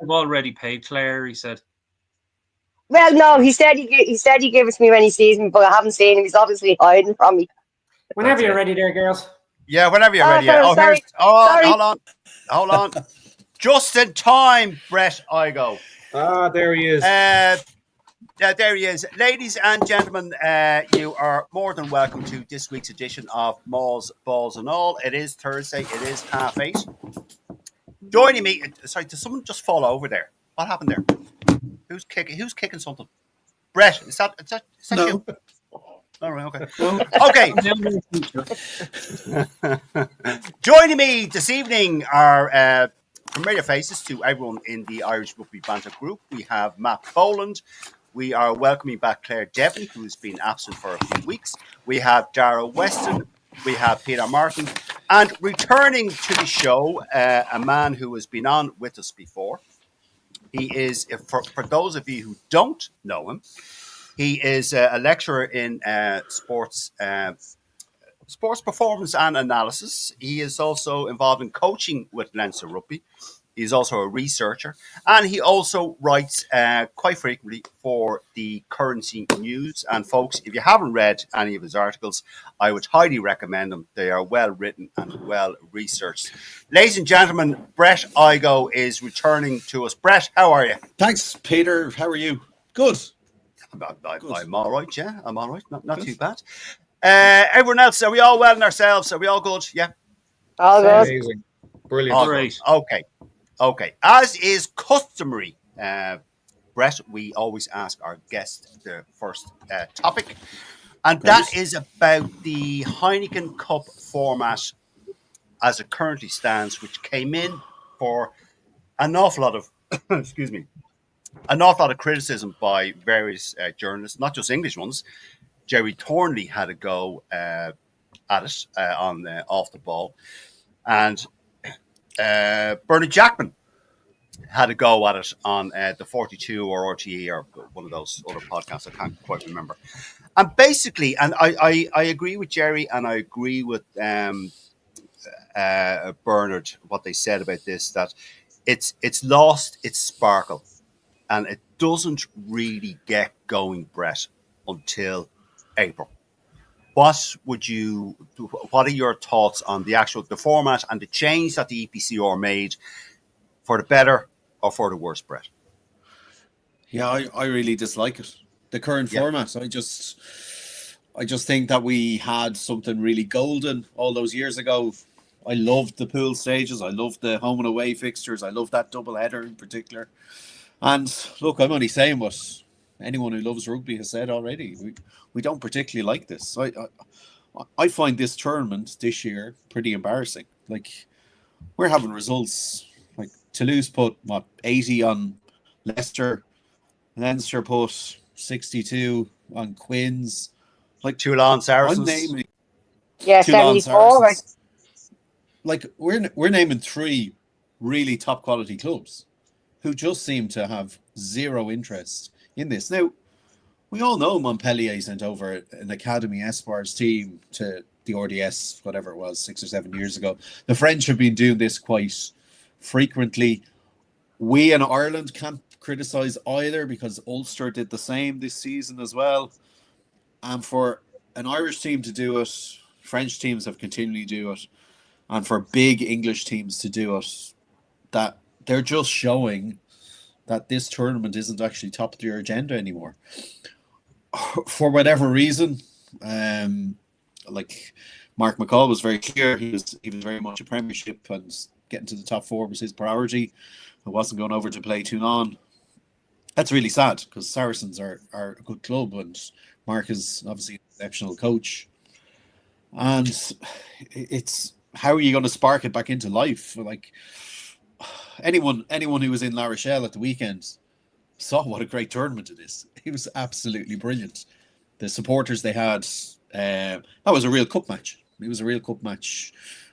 I've already paid Claire, he said. Well, no, he said he gave it to me when he sees me, but I haven't seen him. He's obviously hiding from me. Whenever you're ready there, girls. Yeah, whenever you're ready. Sorry, sorry. Hold on. Just in time, Brett Igoe. Ah, there he is. There he is. Ladies and gentlemen, you are more than welcome to this week's edition of Mauls, Balls and All. It is Thursday. It is 8:30. Joining me... Sorry, did someone just fall over there? What happened there? Who's kicking something? Brett, is that no. you? All right, okay. No. Okay. Joining me this evening are familiar faces to everyone in the Irish Rugby Banter group. We have Matt Boland. We are welcoming back Claire Devlin, who has been absent for a few weeks. We have Dara Weston. We have Peter Martin. And returning to the show, a man who has been on with us before. He is, for those of you who don't know him, he is a lecturer in sports performance and analysis. He is also involved in coaching with Leinster Rugby. He's also a researcher, and he also writes quite frequently for the Currency News. And folks, if you haven't read any of his articles, I would highly recommend them. They are well written and well researched. Ladies and gentlemen, Brett Igoe is returning to us. Brett, how are you? Thanks, Peter. How are you? Good. I'm all right, yeah. I'm all right. Not too bad. Everyone else, are we all well in ourselves? Are we all good? Yeah. All good. Amazing. Brilliant. All great. Okay. As is customary, Brett, we always ask our guest the first topic. And that is about the Heineken Cup format as it currently stands, which came in for an awful lot of, an awful lot of criticism by various journalists, not just English ones. Jerry Thornley had a go at it on Off the Ball. And Bernard Jackman had a go at it on the 42 or RTE or one of those other podcasts. I can't quite remember. And basically, and I agree with Jerry and I agree with Bernard, what they said about this, that it's lost its sparkle and it doesn't really get going, Brett, until April. What are your thoughts on the format and the change that the EPCR made for the better or for the worse, Brett? Yeah, I really dislike it. The current format. I just think that we had something really golden all those years ago. I loved the pool stages. I loved the home and away fixtures. I loved that double header in particular. And look, I'm only saying what anyone who loves rugby has said already. We don't particularly like this. I find this tournament this year pretty embarrassing. Like, we're having results like Toulouse put 80 on Leicester, Leinster put 62 on Quins, like Toulon Saracens. Yeah, 74. Like, we're naming three really top quality clubs who just seem to have zero interest in this. Now, we all know Montpellier sent over an Academy Espoirs team to the RDS, whatever it was, 6 or 7 years ago. The French have been doing this quite frequently. We in Ireland can't criticise either because Ulster did the same this season as well. And for an Irish team to do it, French teams have continually do it, and for big English teams to do it, that they're just showing that this tournament isn't actually top of their agenda anymore. For whatever reason, like Mark McCall was very clear, he was very much a Premiership and getting to the top four was his priority. He wasn't going over to play Toulon. That's really sad because Saracens are a good club and Mark is obviously an exceptional coach. And it's, how are you going to spark it back into life? Like, anyone who was in La Rochelle at the weekend saw what a great tournament it is. It was absolutely brilliant. The supporters they had, that was a real cup match. It was a real cup match.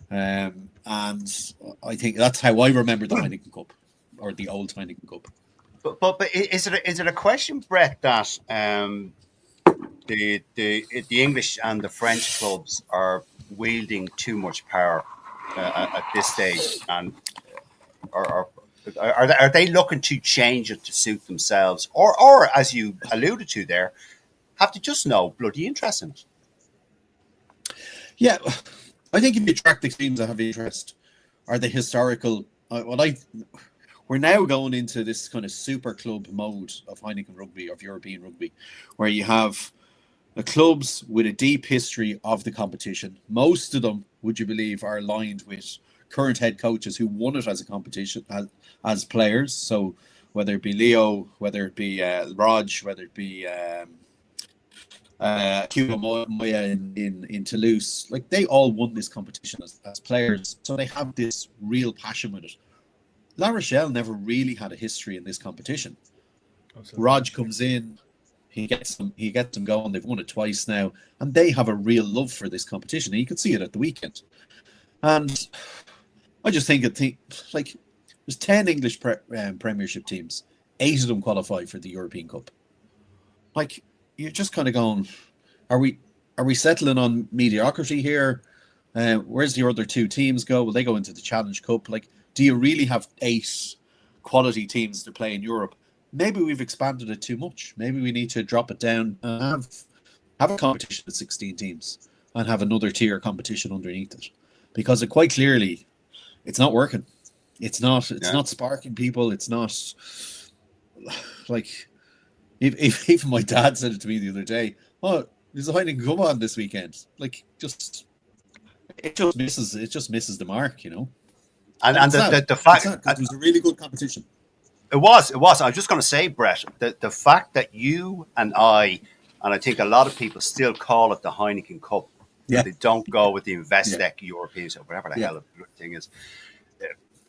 And I think that's how I remember the Heineken Cup, or the old Heineken Cup. But is it a question, Brett, that the English and the French clubs are wielding too much power at this stage, and are Are they looking to change it to suit themselves, or as you alluded to there, have to just no bloody interest in it? Yeah, I think if you track the teams that have interest, are the historical. We're now going into this kind of super club mode of Heineken rugby, of European rugby, where you have the clubs with a deep history of the competition. Most of them, would you believe, are aligned with current head coaches who won it as a competition as players. So whether it be Leo, whether it be Raj, whether it be Hugo Moya in Toulouse, like they all won this competition as players. So they have this real passion with it. La Rochelle never really had a history in this competition. Absolutely. Raj comes in, he gets them going. They've won it twice now, and they have a real love for this competition. And you could see it at the weekend. And I just think like there's 10 English Premiership teams, 8 of them qualify for the European Cup. Like you're just kind of going, are we settling on mediocrity here? Where's the other 2 teams go? Will they go into the Challenge Cup? Like, do you really have 8 quality teams to play in Europe? Maybe we've expanded it too much. Maybe we need to drop it down and have a competition with 16 teams and have another tier competition underneath it, because it quite clearly it's not working. It's not sparking people. It's not like if even my dad said it to me the other day. Oh, there's a Heineken Cup on this weekend. Like it just misses the mark, you know. And the fact it was a really good competition. It was. I was just going to say, Brett, the fact that you and I think a lot of people still call it the Heineken Cup. Yeah. They don't go with the Investec Europeans or whatever the hell the thing is.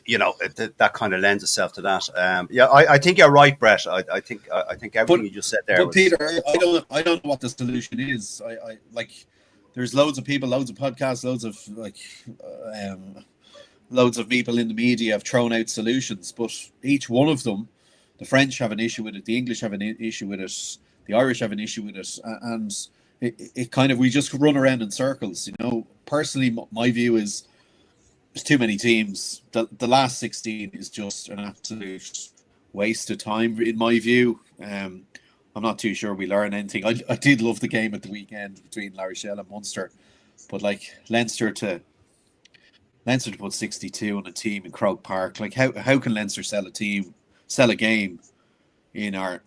You know, that kind of lends itself to that. I think you're right, Brett. I think everything you just said there. But Peter, I don't know what the solution is. I like. There's loads of people, loads of podcasts, loads of people in the media have thrown out solutions, but each one of them, the French have an issue with it, the English have an issue with it, the Irish have an issue with it, and it kind of, we just run around in circles, you know. Personally, my view is there's too many teams. The last 16 is just an absolute waste of time, in my view. I'm not too sure we learn anything. I did love the game at the weekend between La Rochelle and Munster, but like Leinster to put 62 on a team in Croke Park, like how can Leinster sell a game in our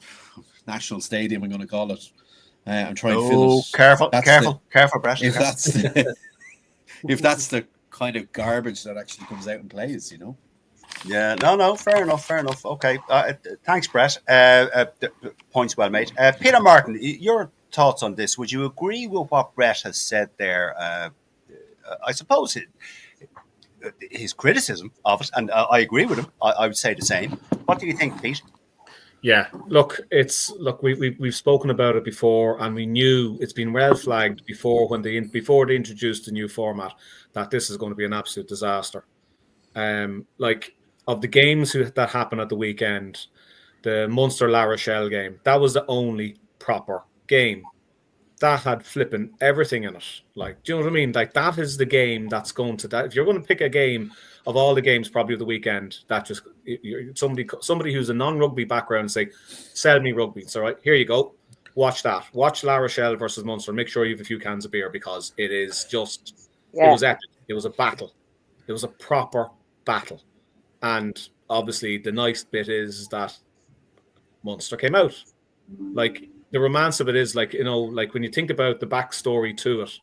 national stadium, I'm going to call it, and try and fill it? Careful, Brett. If that's the kind of garbage that actually comes out and plays, you know. Yeah, no, fair enough. Okay, thanks, Brett. Points well made. Peter Martin, your thoughts on this? Would you agree with what Brett has said there? I suppose his criticism of it, and I agree with him. I would say the same. What do you think, Pete? Yeah, look, we've spoken about it before, and we knew it's been well flagged before before they introduced the new format that this is going to be an absolute disaster. Like of the games that happened at the weekend, the Munster La Rochelle game, that was the only proper game that had flipping everything in it. Like, do you know what I mean? Like, that is the game that's going to that. If you're going to pick a game of all the games probably of the weekend, that just somebody who's a non-rugby background and say, sell me rugby. So right, here you go. Watch that. Watch La Rochelle versus Munster. Make sure you have a few cans of beer, because it is just it was epic. It was a battle. It was a proper battle. And obviously the nice bit is that Munster came out. Like, the romance of it is, like, you know, like when you think about the backstory to it,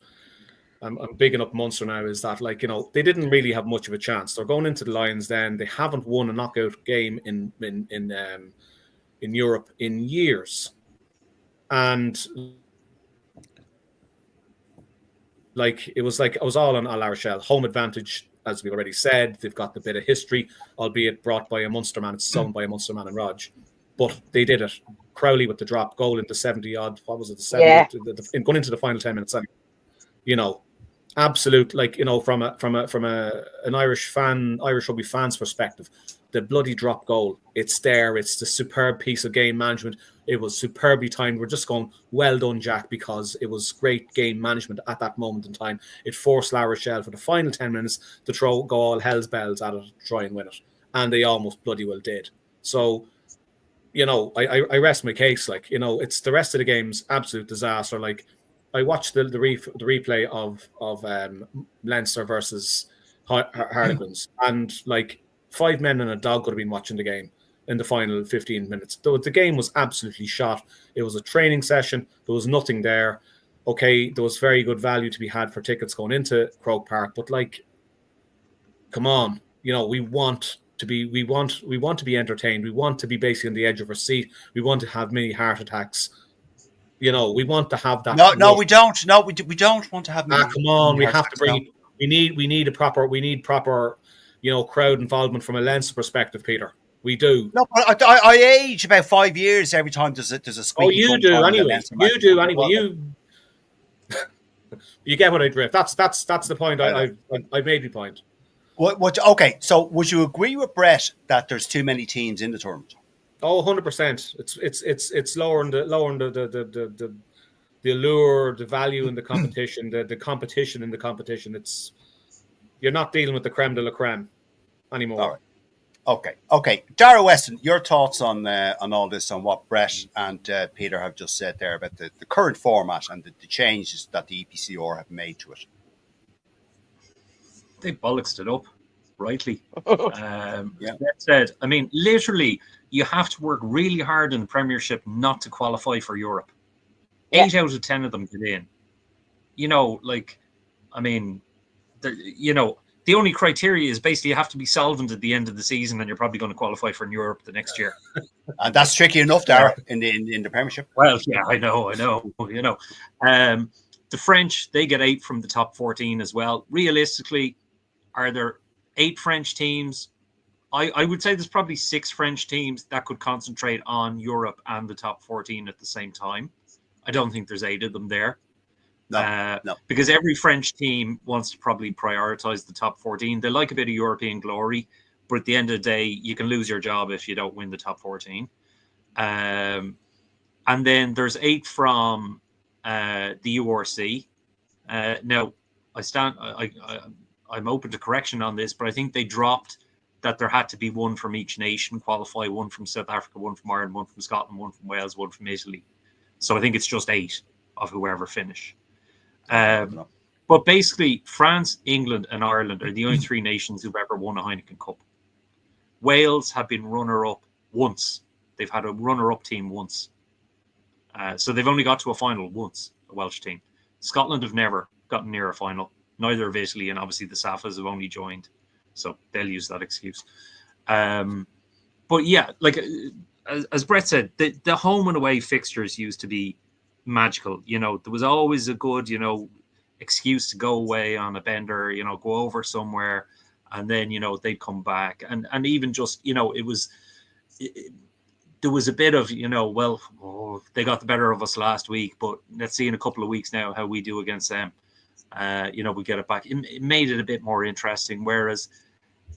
I'm bigging up Munster now, is that, like, you know, they didn't really have much of a chance. They're going into the Lions Den. They haven't won a knockout game in Europe in years. And like it was all on La Rochelle. Home advantage, as we already said. They've got the bit of history, albeit brought by a Munster man. It's owned by a Munster man and Raj. But they did it. Crowley with the drop goal into 70-odd. What was it? 70, going into the final 10 minutes. You know, absolute, like, you know, from an Irish rugby fan's perspective, the bloody drop goal. It's there. It's the superb piece of game management. It was superbly timed. We're just going, well done, Jack, because it was great game management at that moment in time. It forced La Rochelle for the final 10 minutes to go all hell's bells at it to try and win it. and they almost bloody well did. So, you know, I rest my case. Like, you know, it's the rest of the game's absolute disaster. Like, I watched the replay of Leinster versus Harlequins, and like 5 men and a dog could have been watching the game in the final 15 minutes. The game was absolutely shot. It was a training session. There was nothing there. Okay, there was very good value to be had for tickets going into Croke Park, but like, come on, you know, we want to be entertained. We want to be basically on the edge of our seat. We want to have many heart attacks. You know, we want to have that. No, we don't. No, we don't want to have. Come on, we have to bring. We need proper, you know, crowd involvement from a Leinster perspective, Peter. We do. No, I age about 5 years every time there's a Oh, you do anyway. You do anyway. You get what I drift. That's the point. I made the point. Okay, so would you agree with Brett that there's too many teams in the tournament? Oh, 100%. It's lowering the allure, the value in the competition, the competition in the competition. You're not dealing with the creme de la creme anymore. All right. Okay. Dara Weston, your thoughts on all this, on what Brett and Peter have just said there about the current format and the changes that the EPCR have made to it. They bollocksed it up, rightly. That said, I mean, literally, you have to work really hard in the Premiership not to qualify for Europe. 8 out of 10 of them get in. You know, like, I mean, the only criteria is basically you have to be solvent at the end of the season, and you're probably going to qualify for Europe the next year. And that's tricky enough, Dara, in the Premiership. Well, yeah, I know. You know, the French, they get 8 from the top 14 as well. Realistically, are there 8 French teams? I would say there's probably 6 French teams that could concentrate on Europe and the top 14 at the same time. I don't think there's 8 of them there. No. Because every French team wants to probably prioritize the top 14. They like a bit of European glory, but at the end of the day, you can lose your job if you don't win the top 14. And then there's 8 from the URC. Now, I'm open to correction on this, but I think they dropped that there had to be 1 from each nation qualify, 1 from South Africa, 1 from Ireland, 1 from Scotland, 1 from Wales, 1 from Italy. So I think it's just 8 of whoever finish. But basically, France, England, and Ireland are the only 3 nations who've ever won a Heineken Cup. Wales have been runner-up once. They've had a runner-up team once. So they've only got to a final once, a Welsh team. Scotland have never gotten near a final. Neither have Italy, and obviously the Safas have only joined. So they'll use that excuse. But yeah, like as Brett said, the home and away fixtures used to be magical. You know, there was always a good, you know, excuse to go away on a bender, you know, go over somewhere, and then, you know, they'd come back. And even just, you know, there was a bit of, you know, well, they got the better of us last week, but let's see in a couple of weeks now how we do against them. You know, we get it back. It made it a bit more interesting, whereas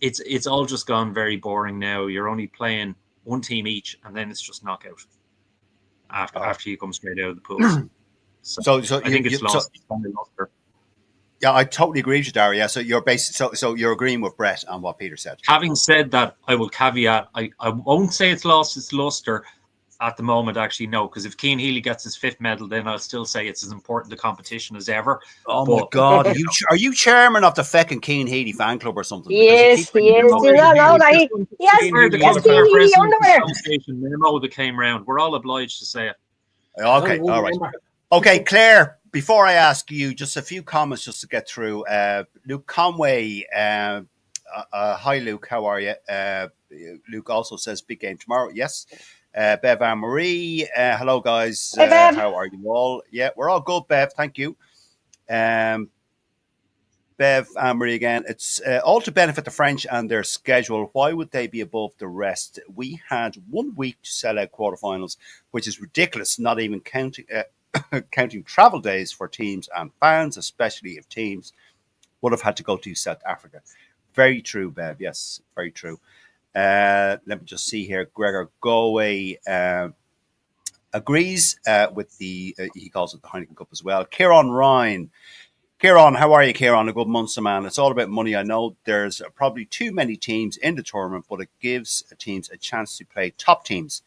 it's all just gone very boring now. You're only playing 1 team each, and then it's just knockout after you come straight out of the pools. So I think it's lost. Yeah, I totally agree with you, Dara. Yeah, so you're agreeing with Brett on what Peter said. Having said that, I will caveat, I won't say it's lost its luster at the moment, actually, no, because if Cian Healy gets his 5th medal, then I'll still say it's as important a competition as ever. Oh, my God. Are you chairman of the feckin' Cian Healy fan club or something? Yes, he is. Do you not know that he has Cian Healy underwear? Memo that came round. We're all obliged to say it. Okay, all right. Okay, Claire, before I ask you, just a few comments just to get through. Luke Conway, hi, Luke, how are you? Luke also says big game tomorrow. Yes. Bev Anne-Marie, hello guys, how are you all? Yeah, we're all good, Bev, thank you. Bev Anne-Marie again, it's all to benefit the French and their schedule. Why would they be above the rest? We had 1 week to sell out quarterfinals, which is ridiculous, not even counting travel days for teams and fans, especially if teams would have had to go to South Africa. Very true, Bev, yes, very true. Let me just see here. Gregor Galway agrees with he calls it the Heineken Cup as well. Kieran Ryan, Kieran, how are you, Kieran? A good Munster man. It's all about money. I know there's probably too many teams in the tournament, but it gives teams a chance to play top teams.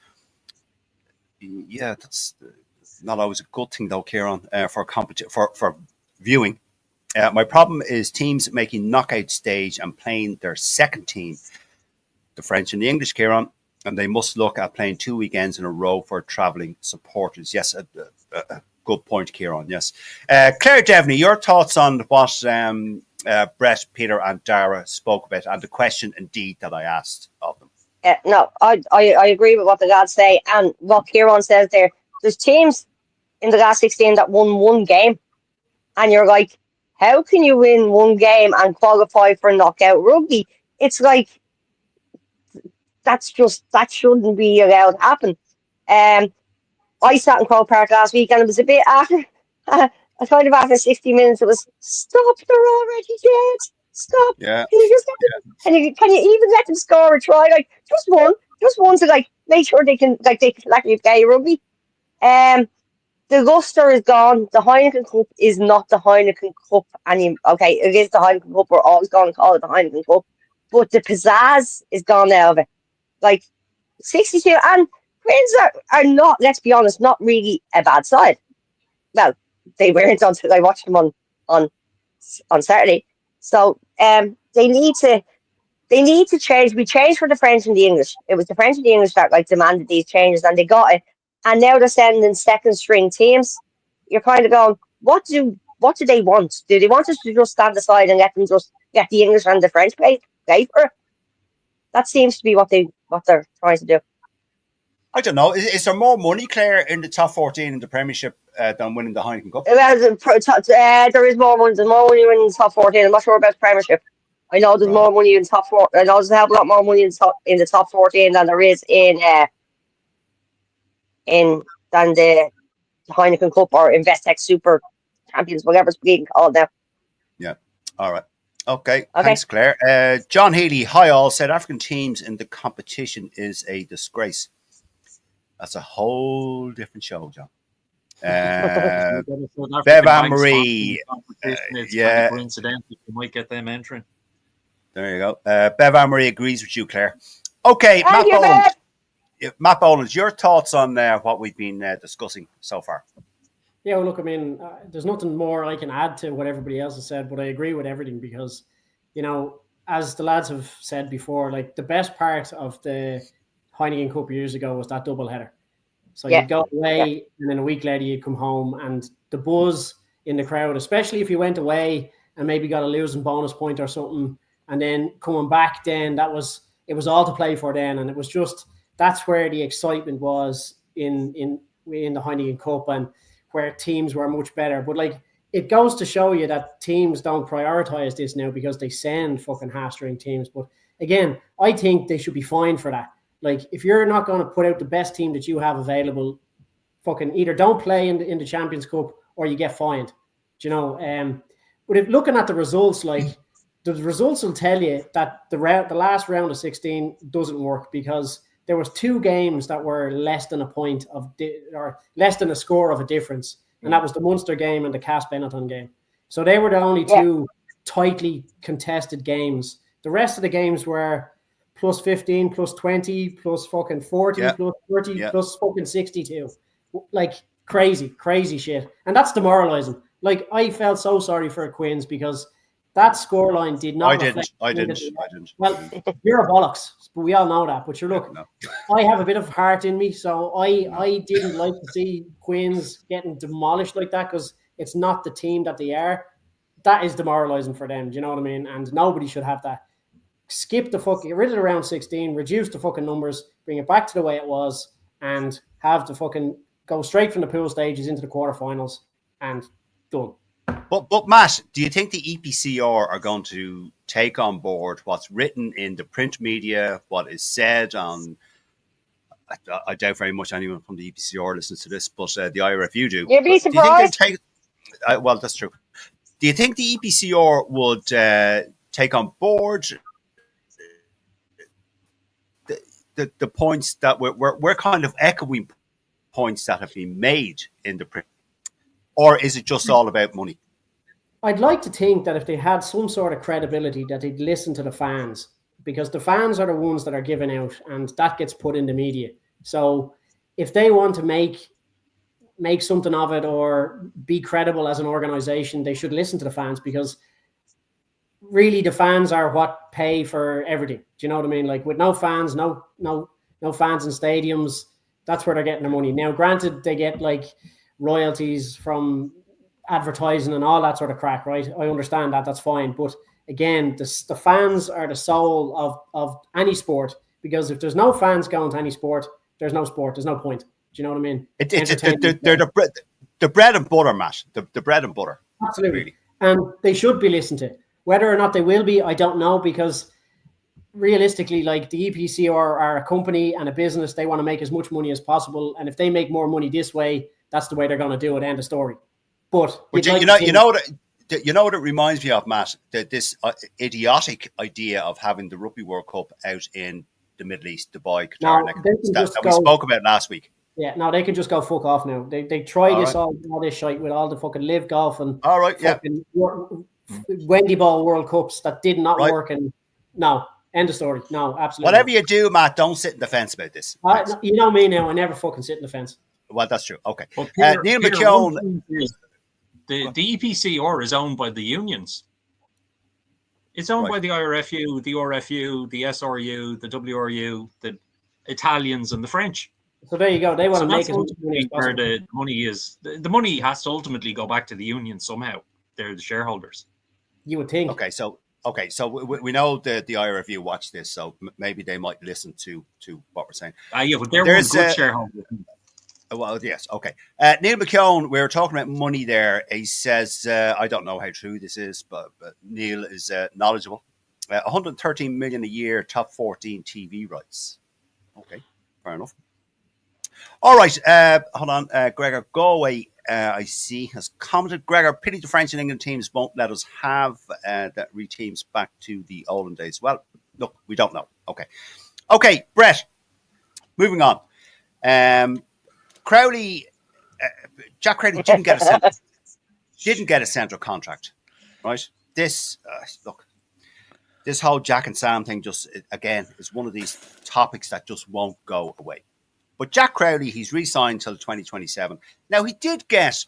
Yeah, that's not always a good thing, though, Kieran, for viewing. My problem is teams making knockout stage and playing their second team, the French and the English, Kieran, and they must look at playing 2 weekends in a row for travelling supporters. Yes, good point, Kieran. Yes. Claire Devney, your thoughts on what Brett, Peter, and Dara spoke about, and the question indeed that I asked of them. No, I agree with what the lads say, and what Kieran says there. There's teams in the last 16 that won one game, and you're like, how can you win one game and qualify for knockout rugby? It's like, that shouldn't be allowed to happen. I sat in Croke Park last week, and it was a bit after, kind of after 60 minutes, it was, stop, they're already dead. Stop. Yeah. Can you just can you even let them score a try? Like, just one to like make sure they can actually play rugby. The luster is gone. The Heineken Cup is not the Heineken Cup anymore. Okay, it is the Heineken Cup. We're always going to call it the Heineken Cup, but the pizzazz is gone now of it. Like 62, and Quins are not. Let's be honest, not really a bad side. Well, they weren't until I watched them on Saturday. So they need to change. We changed for the French and the English. It was the French and the English that like demanded these changes, and they got it. And now they're sending second string teams. You're kind of going, what do they want? Do they want us to just stand aside and let them just get the English and the French play for it? That seems to be what they're trying to do. I don't know. Is there more money, Claire, in the top 14 in the Premiership than winning the Heineken Cup? There is more money. There's more money in the top 14. I'm not sure about the Premiership. I know there's more money in the top 4. I know there's a hell of a lot more money in the top 14 than there is in the Heineken Cup or Investec Super Champions, whatever it's being called now. Yeah. All right. Okay. Thanks, Claire. John Healy, hi all. South African teams in the competition is a disgrace. That's a whole different show, John. Bev Anne-Marie. Yeah. Coincidental, you might get them entering. There you go. Bev Anne-Marie agrees with you, Claire. Okay, Matt Boland, your thoughts on what we've been discussing so far? Yeah, well, look, I mean, there's nothing more I can add to what everybody else has said, but I agree with everything because, as the lads have said before, like the best part of the Heineken Cup years ago was that double header. So you'd go away and then a week later you'd come home, and the buzz in the crowd, especially if you went away and maybe got a losing bonus point or something, and then coming back, then it was all to play for then, and it was just that's where the excitement was in the Heineken Cup and where teams were much better. But like it goes to show you that teams don't prioritize this now because they send fucking half-string teams. But again, I think they should be fined for that. Like if you're not going to put out the best team that you have available, fucking either don't play in the Champions Cup or you get fined. Do you know? But if looking at the results, like the results will tell you that the last round of 16 doesn't work because there was 2 games that were less than a point or less than a score of a difference, and that was the Munster game and the Cass Benetton game. So they were the only 2 tightly contested games. The rest of the games were plus 15, plus 20, plus fucking 40, plus 30, plus fucking 62. Like crazy shit. And that's demoralizing. Like I felt so sorry for Quins because that scoreline did not. I didn't. Well, you're a bollocks, but we all know that. But look, I have a bit of heart in me, so I didn't like to see Quins getting demolished like that because it's not the team that they are. That is demoralizing for them. Do you know what I mean? And nobody should have that. Skip the fucking, get rid of the round 16, reduce the fucking numbers, bring it back to the way it was, and have the fucking go straight from the pool stages into the quarterfinals and done. But Matt, do you think the EPCR are going to take on board what's written in the print media, what is said on? I doubt very much anyone from the EPCR listens to this, but the IRFU do. You'd be surprised. Do you think well, that's true. Do you think the EPCR would take on board the points that we're kind of echoing points that have been made in the print, or is it just all about money? I'd like to think that if they had some sort of credibility, that they'd listen to the fans, because the fans are the ones that are giving out, and that gets put in the media. So if they want to make something of it or be credible as an organization, they should listen to the fans, because really the fans are what pay for everything. Do you know what I mean? Like, with no fans, no fans in stadiums, that's where they're getting their money. Now, granted, they get like royalties from advertising and all that sort of crack, right? I understand that, that's fine. But again, the fans are the soul of any sport, because if there's no fans going to any sport, there's no sport, there's no point. Do you know what I mean? They're the bread and butter, Matt. The bread and butter. Absolutely. Really. And they should be listened to. Whether or not they will be, I don't know, because realistically, like, the EPC are a company and a business. They want to make as much money as possible. And if they make more money this way, that's the way they're going to do it. End of story. But you know what it reminds me of, Matt? This idiotic idea of having the Rugby World Cup out in the Middle East, Dubai, Qatar, that we spoke about last week. Yeah, no, they can just go fuck off now. They try all this shite with all the fucking live golf and Wendy Ball World Cups that did not work. And no, end of story. No, absolutely. Whatever you do, Matt, don't sit in the fence about this. You know me now. I never fucking sit in the fence. Well, that's true. Okay. Neil McKeown. The EPCR is owned by the unions. It's owned by the IRFU, the RFU, the SRU, the WRU, the Italians, and the French. So there you go. They want to make as much money as possible. Where the money is. The money has to ultimately go back to the union somehow. They're the shareholders. You would think. Okay, so we know that the IRFU watch this, so maybe they might listen to what we're saying. Yeah, but they're one good shareholder. Well, yes, okay. Neil McKeown, we were talking about money there. He says, I don't know how true this is, but Neil is knowledgeable. 113 million a year, top 14 TV rights. Okay, fair enough. All right, hold on. Gregor Igoe, I see, has commented. Gregor, pity the French and England teams won't let us have that re-teams back to the olden days. Well, look, we don't know. Okay, Brett, moving on. Crowley, Jack Crowley didn't get a central contract, right? This whole Jack and Sam thing just, again, is one of these topics that just won't go away. But Jack Crowley, he's re-signed till 2027. Now, he did get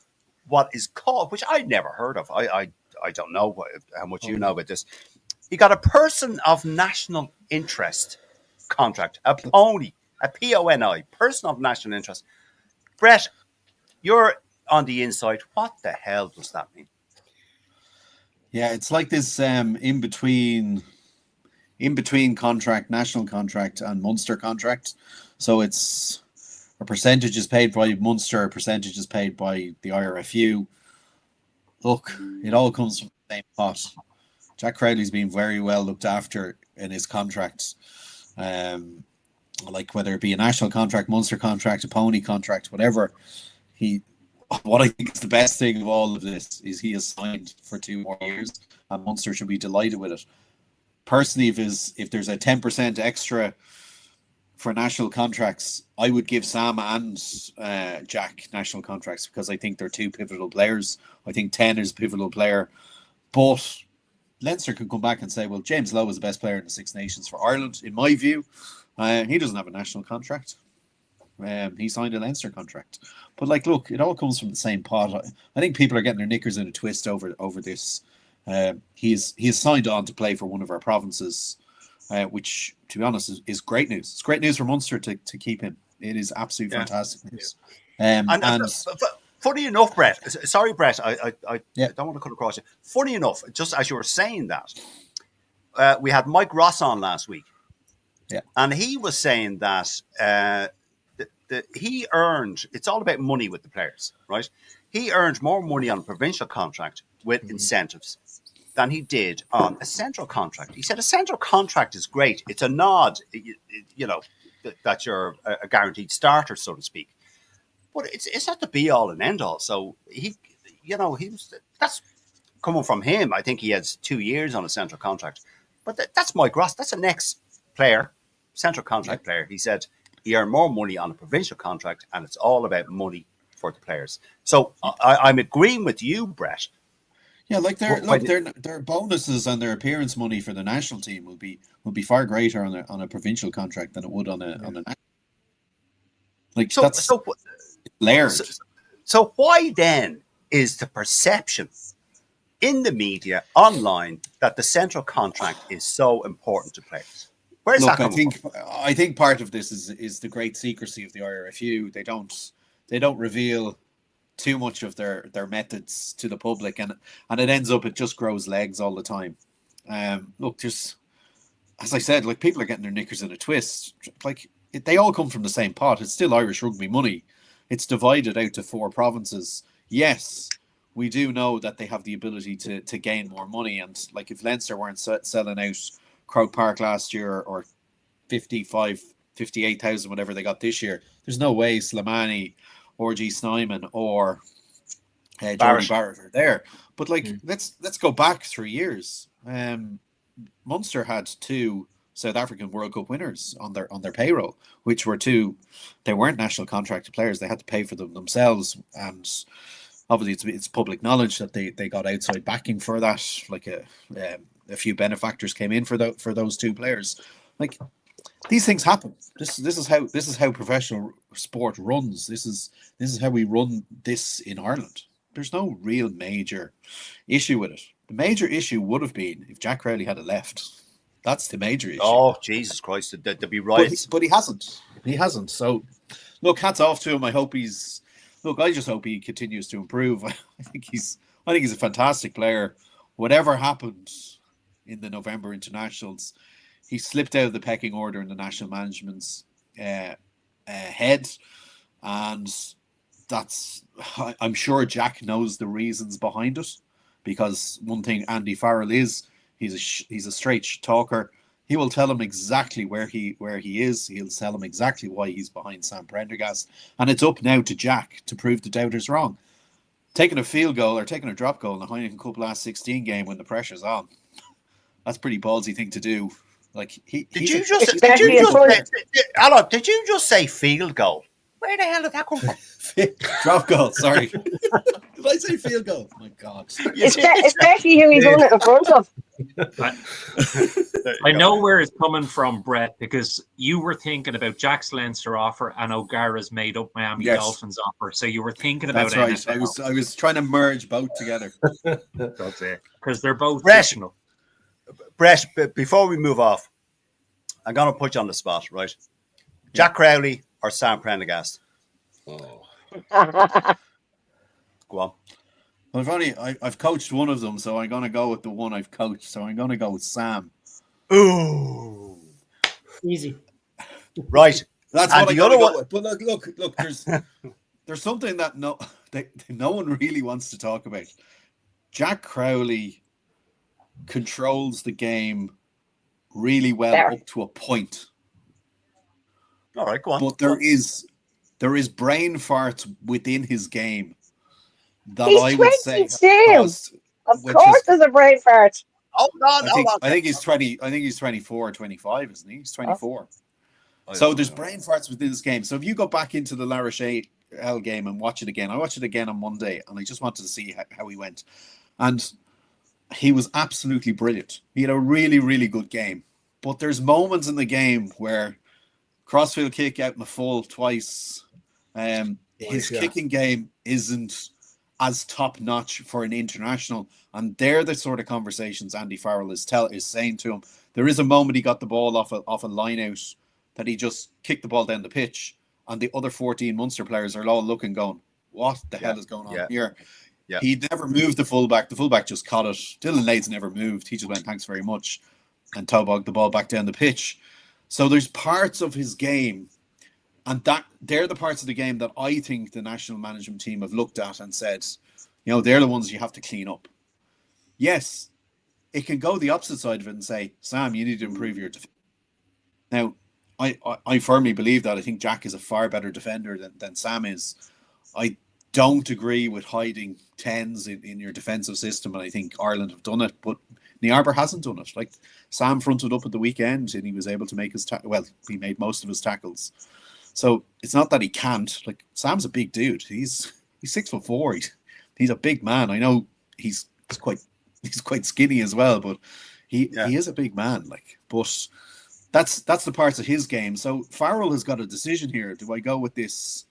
what is called, which I'd never heard of. I don't know how much you know about this. He got a person of national interest contract, a PONI, person of national interest. Brett, you're on the inside. What the hell does that mean? Yeah, it's like this in between contract, national contract and Munster contract. So it's a percentage is paid by Munster, a percentage is paid by the IRFU. Look, it all comes from the same pot. Jack Crowley's been very well looked after in his contracts. Like whether it be a national contract, Munster contract, a PONI contract, whatever. What I think is the best thing of all of this is he has signed for 2 more years, and Munster should be delighted with it. Personally, if there's a 10% extra for national contracts, I would give Sam and Jack national contracts, because I think they're 2 pivotal players. I think 10 is a pivotal player, but Leinster could come back and say, well, James Lowe is the best player in the Six Nations for Ireland, in my view. He doesn't have a national contract. He signed a Leinster contract. But look, it all comes from the same pot. I think people are getting their knickers in a twist over this. He is signed on to play for one of our provinces, which, to be honest, is great news. It's great news for Munster to keep him. It is absolutely fantastic news. And funny enough, Brett. Sorry, Brett. I don't want to cut across you. Funny enough, just as you were saying that, we had Mike Ross on last week. Yeah. And he was saying that he earned, it's all about money with the players, right? He earned more money on a provincial contract with incentives than he did on a central contract. He said a central contract is great. It's a nod, that you're a guaranteed starter, so to speak. But it's not the be all and end all. So that's coming from him. I think he has 2 years on a central contract. But that's Mike Ross. That's an ex-player, central contract player. He said he earned more money on a provincial contract, and it's all about money for the players. So I'm agreeing with you, Brett. Yeah, like Why their bonuses and their appearance money for the national team will be far greater on a provincial contract than it would on a like so that's so layered. so why then is the perception in the media online that the central contract is so important to players? Where's Look, that coming from? I think part of this is the great secrecy of the IRFU. They don't reveal too much of their methods to the public, and it ends up it just grows legs all the time. Look, there's, as I said, like people are getting their knickers in a twist. Like they all come from the same pot. It's still Irish rugby money. It's divided out to 4 provinces. Yes, we do know that they have the ability to gain more money, and like if Leinster weren't selling out Croke Park last year or 58,000, whatever they got this year, there's no way Slimani or G. Snyman or Jordy Barrett are there. But like, let's go back 3 years. Munster had 2 South African World Cup winners on their payroll, which were 2. They weren't national contracted players; they had to pay for them themselves. And obviously, it's public knowledge that they got outside backing for that. Like a few benefactors came in for those 2 players. Like these things happen. This is how professional sport runs. This is how we run this in Ireland. There's no real major issue with it. The major issue would have been if Jack Crowley had left. That's the major issue. Oh, Jesus Christ! There'd be riots. But he hasn't. He hasn't. So, look, hats off to him. I just hope he continues to improve. I think he's a fantastic player. Whatever happened in the November internationals, he slipped out of the pecking order in the national management's head, and I'm sure Jack knows the reasons behind it, because one thing Andy Farrell is, he's a straight talker. He will tell him exactly where he is. He'll tell him exactly why he's behind Sam Prendergast, and it's up now to Jack to prove the doubters wrong. Taking a field goal or taking a drop goal in the Heineken Cup last 16 game when the pressure's on, that's a pretty ballsy thing to do. Like did you just say field goal? Where the hell did that come from? Drop goal, sorry. Did I say field goal? Oh my God. Especially who he's on it in front of. I know where it's coming from, Brett, because you were thinking about Jack's Leinster offer and O'Gara's made up Miami Dolphins offer. So you were thinking about it. That's right. I was trying to merge both together. That's it. Because they're both rational. Brett, before we move off, I'm going to put you on the spot, right? Jack Crowley or Sam Prendergast? Oh. Go on. Well, I've coached one of them, so I'm going to go with the one I've coached. So I'm going to go with Sam. Ooh. Easy. Right. That's what the other one. With. But look. There's something that no one really wants to talk about. Jack Crowley controls the game really well up to a point. All right, go on. But there is brain farts within his game that he's I would say of course there's a brain fart. Hold on. I think he's 20. I think he's 24 or 25, isn't he? He's 24. So there's brain farts within this game. So if you go back into the La Rochelle game and watch it again, I watched it again on Monday, and I just wanted to see how he went. And he was absolutely brilliant. He had a really, really good game. But there's moments in the game where crossfield kick out in the full twice. His kicking game isn't as top notch for an international, and they're the sort of conversations Andy Farrell is saying to him. There is a moment he got the ball off a line out that he just kicked the ball down the pitch, and the other 14 Munster players are all looking, going, "What the hell is going on here?" Yeah. He never moved the fullback. The fullback just caught it. Dylan Lades never moved. He just went, "Thanks very much," and toe-bogged the ball back down the pitch. So there's parts of his game, and that they're the parts of the game that I think the national management team have looked at and said, they're the ones you have to clean up. Yes, it can go the opposite side of it and say, Sam, you need to improve your defense. Now, I firmly believe that. I think Jack is a far better defender than Sam is. I don't agree with hiding 10s in your defensive system, and I think Ireland have done it, but Niarber hasn't done it. Like, Sam fronted up at the weekend and he was able to make his he made most of his tackles. So it's not that he can't. Like, Sam's a big dude. He's 6'4". He's a big man. I know he's he's quite skinny as well, but he is a big man. Like, but that's the parts of his game. So Farrell has got a decision here. Do I go with this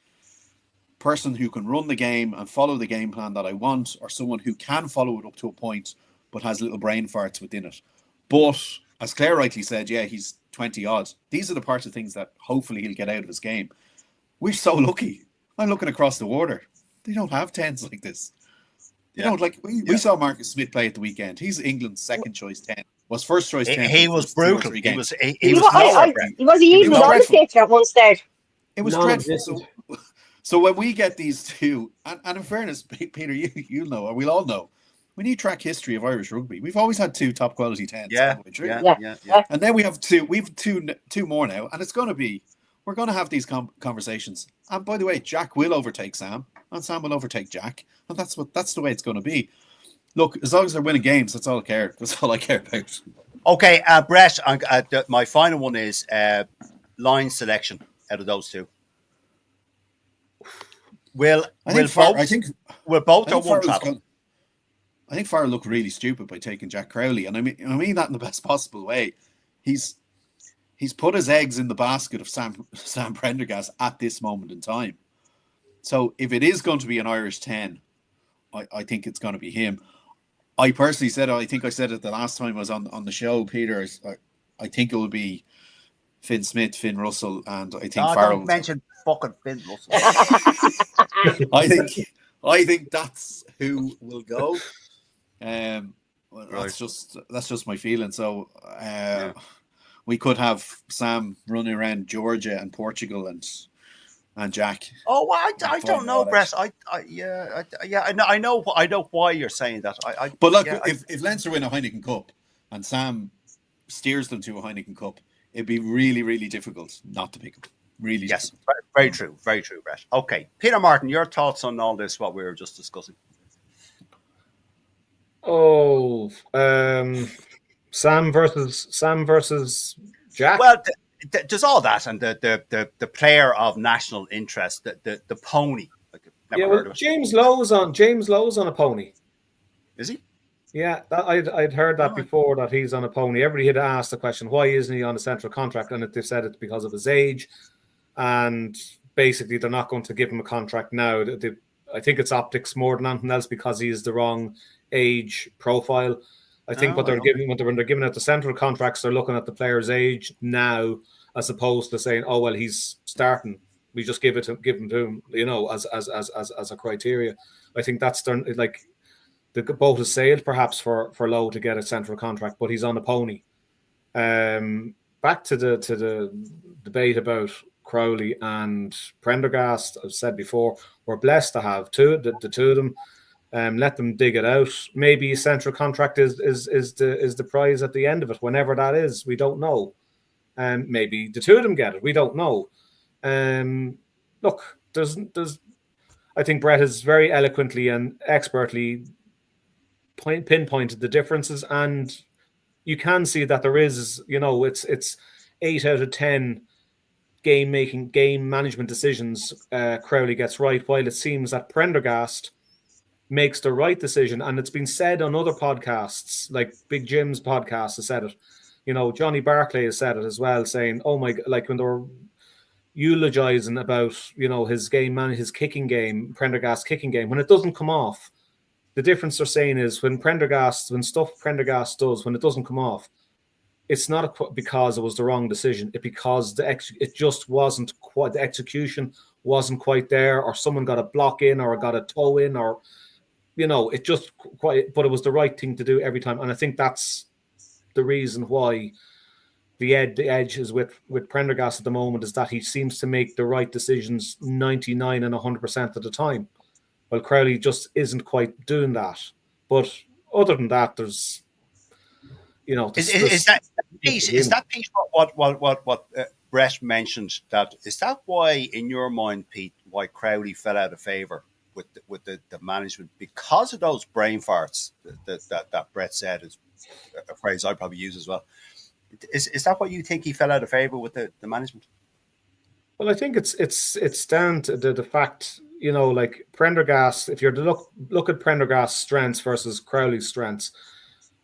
person who can run the game and follow the game plan that I want, or someone who can follow it up to a point but has little brain farts within it? But as Claire rightly said, yeah, he's 20 odd. These are the parts of things that hopefully he'll get out of his game. We're so lucky. I'm looking across the water. They don't have 10s like this. They don't. Like we saw Marcus Smith play at the weekend. He's England's second choice 10. Was first choice 10. He was brutal. He was even on the pitch at one stage. It was dreadful. So when we get these two, and in fairness, Peter, you'll know, or we'll all know, we need track history of Irish rugby. We've always had 2 top quality 10s. Yeah. And then we have two more now, and it's going to be, we're going to have these conversations. And by the way, Jack will overtake Sam, and Sam will overtake Jack, and that's the way it's going to be. Look, as long as they're winning games, that's all I care. That's all I care about. Okay, Brett, my final one is line selection out of those two. Will both or one travel? I think Farrell looked really stupid by taking Jack Crowley, and I mean that in the best possible way. He's put his eggs in the basket of Sam Prendergast at this moment in time. So if it is going to be an Irish 10, I think it's going to be him. I personally said, I think I said it the last time I was on the show, Peter. I think it will be Finn Smith, Finn Russell, and I think Farrell. Don't mention fucking Finn Russell. I think that's who will go. That's just my feeling. So we could have Sam running around Georgia and Portugal and Jack. Oh, well, I don't know, Brett. I know why you're saying that. But look, if Leinster win a Heineken Cup and Sam steers them to a Heineken Cup, it'd be really, really difficult not to pick him. Really, yes, difficult. Very true, Brett. Okay, Peter Martin, your thoughts on all this? What we were just discussing. Oh, Sam versus Jack. Well, there's all that, and the player of national interest, the pony. James Lowe's on a pony. Is he? Yeah, I'd heard that before, that he's on a pony. Everybody had asked the question, why isn't he on a central contract? And they said it's because of his age, and basically they're not going to give him a contract now. I think it's optics more than anything else, because he is the wrong age profile. I think when they're giving out the central contracts, they're looking at the player's age now, as opposed to saying, oh well, he's starting, we just give him to him, as a criteria. I think that's the boat has sailed perhaps for Lowe to get a central contract, but he's on a pony. Back to the debate about Crowley and Prendergast. I've said before, we're blessed to have the two of them. Let them dig it out. Maybe a central contract is the prize at the end of it. Whenever that is, we don't know. Maybe the two of them get it. We don't know. Look, I think Brett has very eloquently and expertly pinpointed the differences, and you can see that there is, it's 8 out of 10 game management decisions Crowley gets right, while it seems that Prendergast makes the right decision. And it's been said on other podcasts, like Big Jim's podcast has said it. Johnny Barclay has said it as well, saying, oh my, like when they were eulogizing about, his his kicking game, Prendergast's kicking game, when it doesn't come off, the difference they're saying is when stuff Prendergast does, when it doesn't come off, it's not because it was the wrong decision. It's because it just wasn't quite, the execution wasn't quite there, or someone got a block in, or got a toe in, or it just quite. But it was the right thing to do every time, and I think that's the reason why the edge is with Prendergast at the moment, is that he seems to make the right decisions 99 and 100% of the time. Well, Crowley just isn't quite doing that. But other than that, there's, is that piece what Brett mentioned? Is that why, in your mind, Pete, why Crowley fell out of favour with the management, because of those brain farts that Brett said, is a phrase I probably use as well? Is that what you think he fell out of favour with the management? Well, I think it's down to the fact, you know, like Prendergast, if you're to look at Prendergast's strengths versus Crowley's strengths,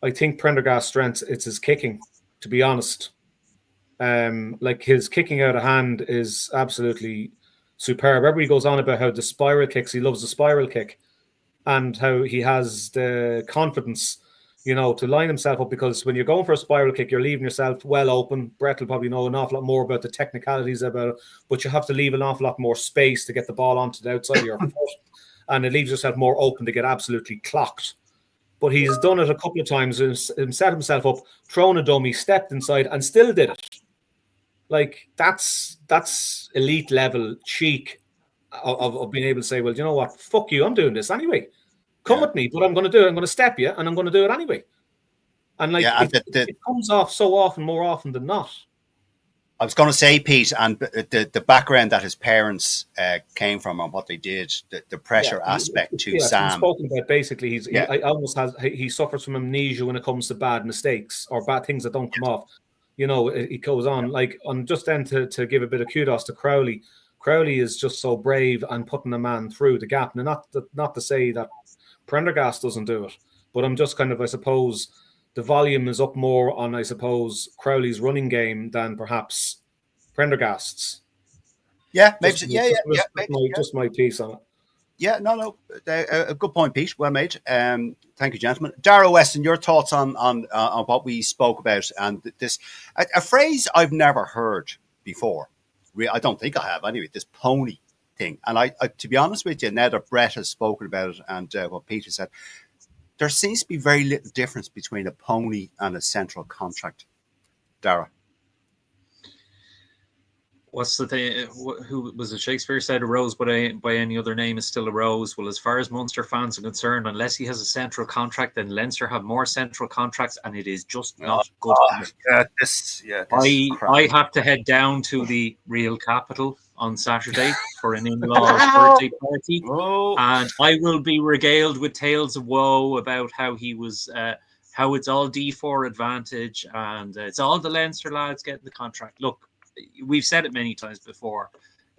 I think Prendergast's strengths, it's his kicking, to be honest. Like his kicking out of hand is absolutely superb. Everybody goes on about how the spiral kicks, he loves the spiral kick, and how he has the confidence, you know, to line himself up, because when you're going for a spiral kick, you're leaving yourself well open. Brett will probably know an awful lot more about the technicalities about it, but you have to leave an awful lot more space to get the ball onto the outside of your foot, and it leaves yourself more open to get absolutely clocked. But he's done it a couple of times and set himself up, thrown a dummy, stepped inside, and still did it. Like that's elite level cheek of being able to say, well, you know what, fuck you, I'm doing this anyway. Come with me, but I'm going to do it. I'm going to step you, and I'm going to do it anyway. And like it comes off so often, more often than not. I was going to say, Pete, and the background that his parents came from and what they did, the pressure aspect to Sam. Spoken about basically, he suffers from amnesia when it comes to bad mistakes or bad things that don't come off. You know, it goes on and just then to give a bit of kudos to Crowley. Crowley is just so brave and putting a man through the gap. Now, not to say that Prendergast doesn't do it, but I'm just kind of, I suppose, the volume is up more on, I suppose, Crowley's running game than perhaps Prendergast's. Yeah, maybe. Just my piece on it. Yeah, no, a good point, Pete. Well made. Thank you, gentlemen. Dara Weston, your thoughts on what we spoke about and this a phrase I've never heard before. I don't think I have anyway. This pony thing, and I to be honest with you, now that Brett has spoken about it and what Peter said, there seems to be very little difference between a pony and a central contract. Dara. What's the thing? Who was it? Shakespeare said a rose by any other name is still a rose. Well, as far as Munster fans are concerned, unless he has a central contract, then Leinster have more central contracts, and it is just not good. I have to head down to the real capital on Saturday for an in-law's birthday party, and I will be regaled with tales of woe about how he was. How it's all D4 advantage, and it's all the Leinster lads getting the contract. Look. We've said it many times before,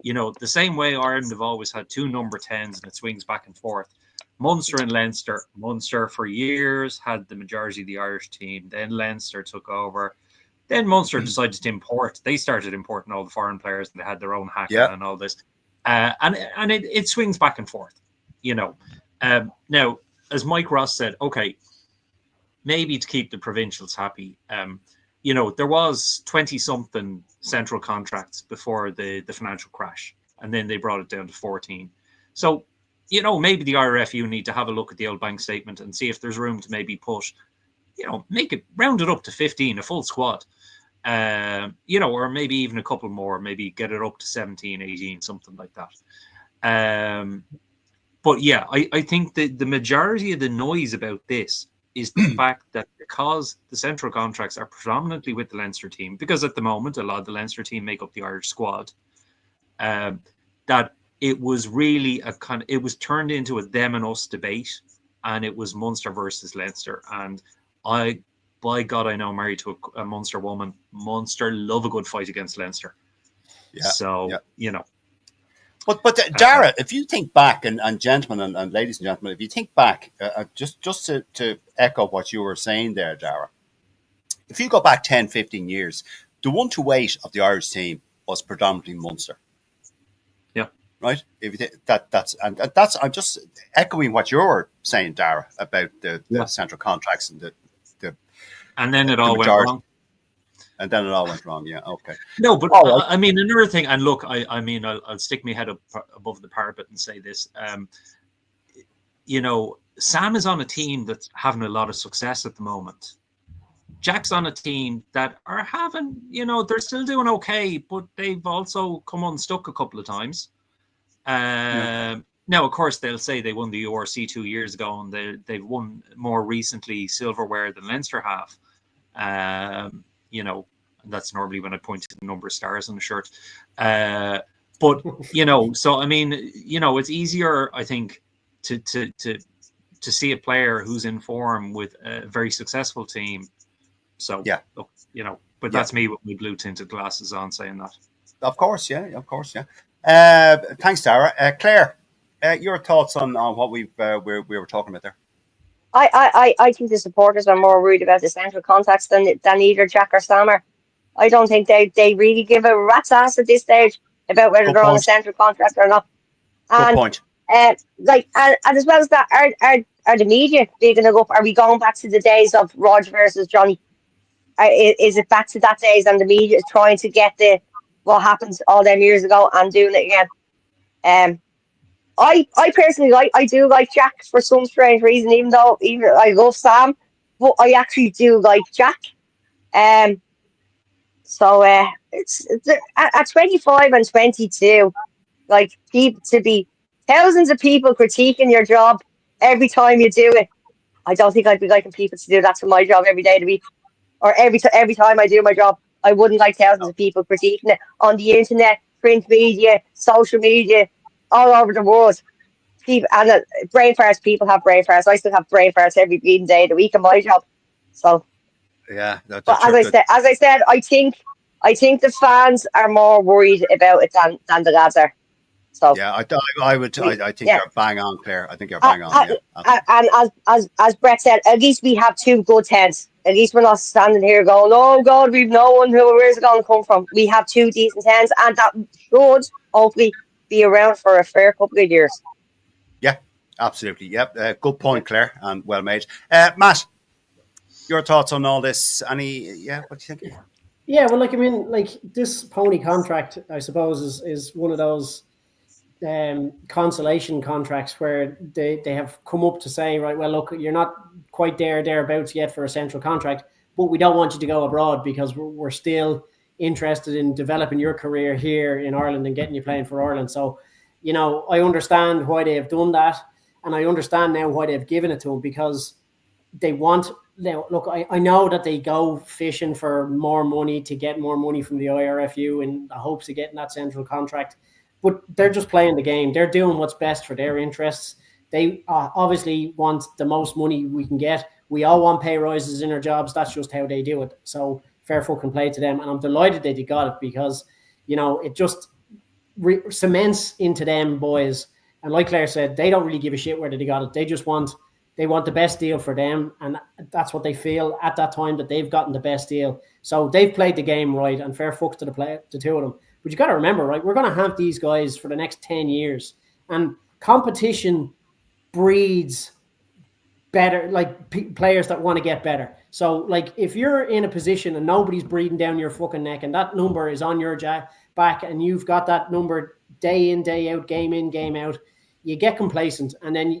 you know, the same way Ireland have always had two number 10s and it swings back and forth. Munster and Leinster. Munster for years had the majority of the Irish team. Then Leinster took over. Then Munster decided to import. They started importing all the foreign players. And they had their own haka and all this. And it swings back and forth, you know. Now, as Mike Ross said, okay, maybe to keep the provincials happy, you know, there was 20-something central contracts before the financial crash, and then they brought it down to 14. So, you know, maybe the IRFU need to have a look at the old bank statement and see if there's room to maybe put, you know, round it up to 15, a full squad, you know, or maybe even a couple more, maybe get it up to 17, 18, something like that. But yeah, I think that the majority of the noise about this is the fact that because the central contracts are predominantly with the Leinster team, because at the moment a lot of the Leinster team make up the Irish squad, that it was really it was turned into a them and us debate, and it was Munster versus Leinster. And by God, I know, married to a Munster woman, Munster love a good fight against Leinster. Yeah. So, you know. But Dara, if you think back, and gentlemen and ladies and gentlemen, if you think back, just to echo what you were saying there, Dara, if you go back 10, 15 years, the 1-2-8 of the Irish team was predominantly Munster. Yeah. Right? If you that's I'm just echoing what you were saying, Dara, about the central contracts and and then it all went wrong. And then it all went wrong. Yeah. Okay. No, but I mean, another thing, and look, I mean, I'll stick my head up above the parapet and say this. You know, Sam is on a team that's having a lot of success at the moment. Jack's on a team that are having, you know, they're still doing okay, but they've also come unstuck a couple of times. Now, of course, they'll say they won the URC 2 years ago, and they've won more recently silverware than Leinster have. You know, and that's normally when I point to the number of stars on the shirt. But you know, so I mean, you know, it's easier, I think, to see a player who's in form with a very successful team. So look, you know, but that's me with my blue tinted glasses on saying that. Of course, yeah. Thanks, Dara. Claire. Your thoughts on what we were talking about there? I think the supporters are more worried about the central contacts than either Jack or Sam are. I don't think they really give a rat's ass at this stage about whether Good they're on a point. central contract or not. Good And point. and as well as that, are the media bigging it up? Are we going back to the days of Roger versus Johnny? Is it back to that days and the media is trying to get the what happened all them years ago and doing it again? I personally I do like Jack for some strange reason, even though even I love Sam, but I actually do like Jack. Um, so it's at 25 and 22, like people to be thousands of people critiquing your job every time you do it. I don't think I'd be liking people to do that to my job every day of the week, or every time I do my job. I wouldn't like thousands of people critiquing it on the internet, print media, social media, all over the world. People and brain farts. People have brain farts. I still have brain farts every bleeding day of the week in my job. So, Yeah, but that's true. as I said, I think the fans are more worried about it than the lads are. So Yeah, I would. I think yeah. you're bang on, Claire. I think you're bang on. Yeah. And as Brett said, at least we have two good tents. At least we're not standing here going, "Oh God, we've no one who where's it going to come from." We have two decent tents, and that should hopefully be around for a fair couple of years. Yeah, absolutely. Yep. Good point, Claire, and well made. Matt, your thoughts on all this? Yeah, what do you think? Yeah, well, like I mean, like this pony contract, I suppose, is one of those consolation contracts where they have come up to say, right, well, look, you're not quite thereabouts yet for a central contract, but we don't want you to go abroad because we're still interested in developing your career here in Ireland and getting you playing for Ireland. So, you know, I understand why they have done that, and I understand now why they've given it to him, because they want. Now, look, I know that they go fishing for more money to get more money from the IRFU in the hopes of getting that central contract, but they're just playing the game. They're doing what's best for their interests. They obviously want the most money we can get. We all want pay rises in our jobs. That's just how they do it. So fair fucking play to them. And I'm delighted that they got it, because, you know, it just cements into them boys. And like Claire said, they don't really give a shit whether they got it. They want the best deal for them, and that's what they feel at that time, that they've gotten the best deal. So they've played the game right, and fair fuck to the two of them. But you got to remember, right, we're going to have these guys for the next 10 years, and competition breeds better, like players that want to get better. So, like, if you're in a position and nobody's breathing down your fucking neck, and that number is on your back, and you've got that number day in, day out, game in, game out, you get complacent, and then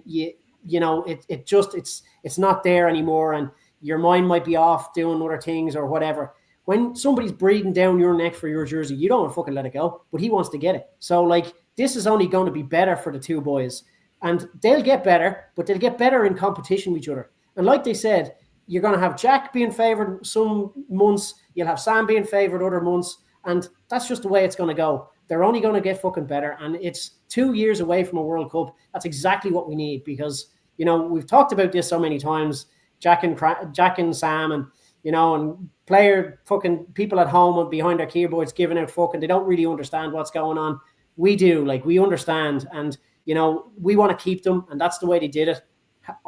you know, it's not there anymore, and your mind might be off doing other things or whatever. When somebody's breathing down your neck for your jersey, you don't want to fucking let it go, but he wants to get it. So, like, this is only going to be better for the two boys, and they'll get better, but they'll get better in competition with each other. And like they said, you're going to have Jack being favoured some months, you'll have Sam being favoured other months, and that's just the way it's going to go. They're only going to get fucking better, and it's 2 years away from a World Cup. That's exactly what we need, because, you know, we've talked about this so many times, Jack and Sam, and, you know, and player fucking people at home and behind their keyboards giving out fucking, they don't really understand what's going on. We do, like, we understand, and, you know, we want to keep them, and that's the way they did it.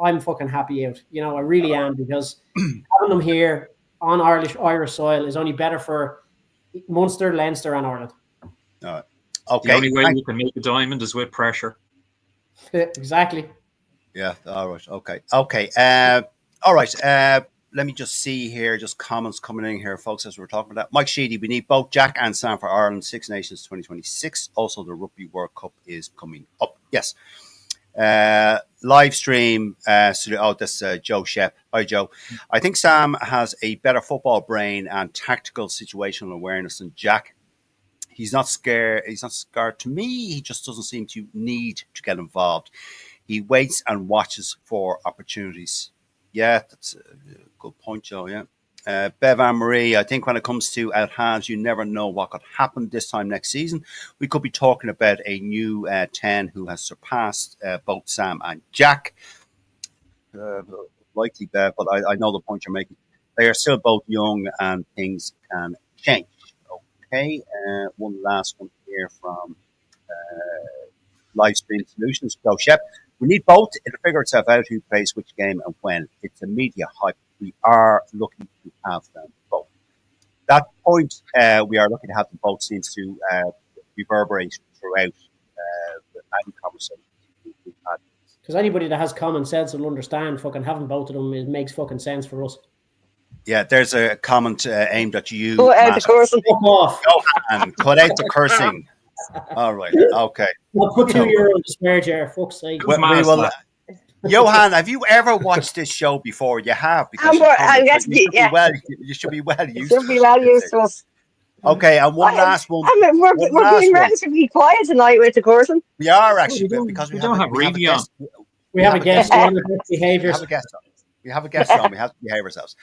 I'm fucking happy out, you know, I really am, because having them here on Irish soil is only better for Munster, Leinster, and Ireland. Okay. The only way you can make a diamond is with pressure. Exactly. Yeah. All right. Okay. All right. Let me just see here. Just comments coming in here, folks, as we're talking about that. Mike Sheedy, we need both Jack and Sam for Ireland Six Nations 2026. Also, the Rugby World Cup is coming up. Yes. Live stream. That's Joe Shep. Hi, Joe. I think Sam has a better football brain and tactical situational awareness than Jack. He's not scared. He's not scared to me. He just doesn't seem to need to get involved. He waits and watches for opportunities. Yeah, that's a good point, Joe. Yeah. Bev Anne Marie, I think when it comes to out halves, you never know what could happen this time next season. We could be talking about a new 10 who has surpassed both Sam and Jack. Likely, Bev, but I know the point you're making. They are still both young and things can change. Okay, one last one here from live stream solutions. Go, Shep. We need both. It'll figure itself out who plays which game and when. It's a media hype. We are lucky to have them both. That point, we are lucky to have them both seems to reverberate throughout any conversation we've had. Because anybody that has common sense will understand fucking having both of them. It makes fucking sense for us. Yeah, there's a comment aimed at you. Go out the Matt. course. Fuck off. Johan, cut out the cursing. All right, okay. I'll put €2 in the spare jar. Fuck's sake. We will, Johan, have you ever watched this show before? You have, because you should be well used to it. Should be well used to us. Okay, and one last one. We're being relatively quiet tonight with the coursing. We are actually because we don't have Reedy on. We have a guest on the behaviours. We have a guest on. We have to behave ourselves.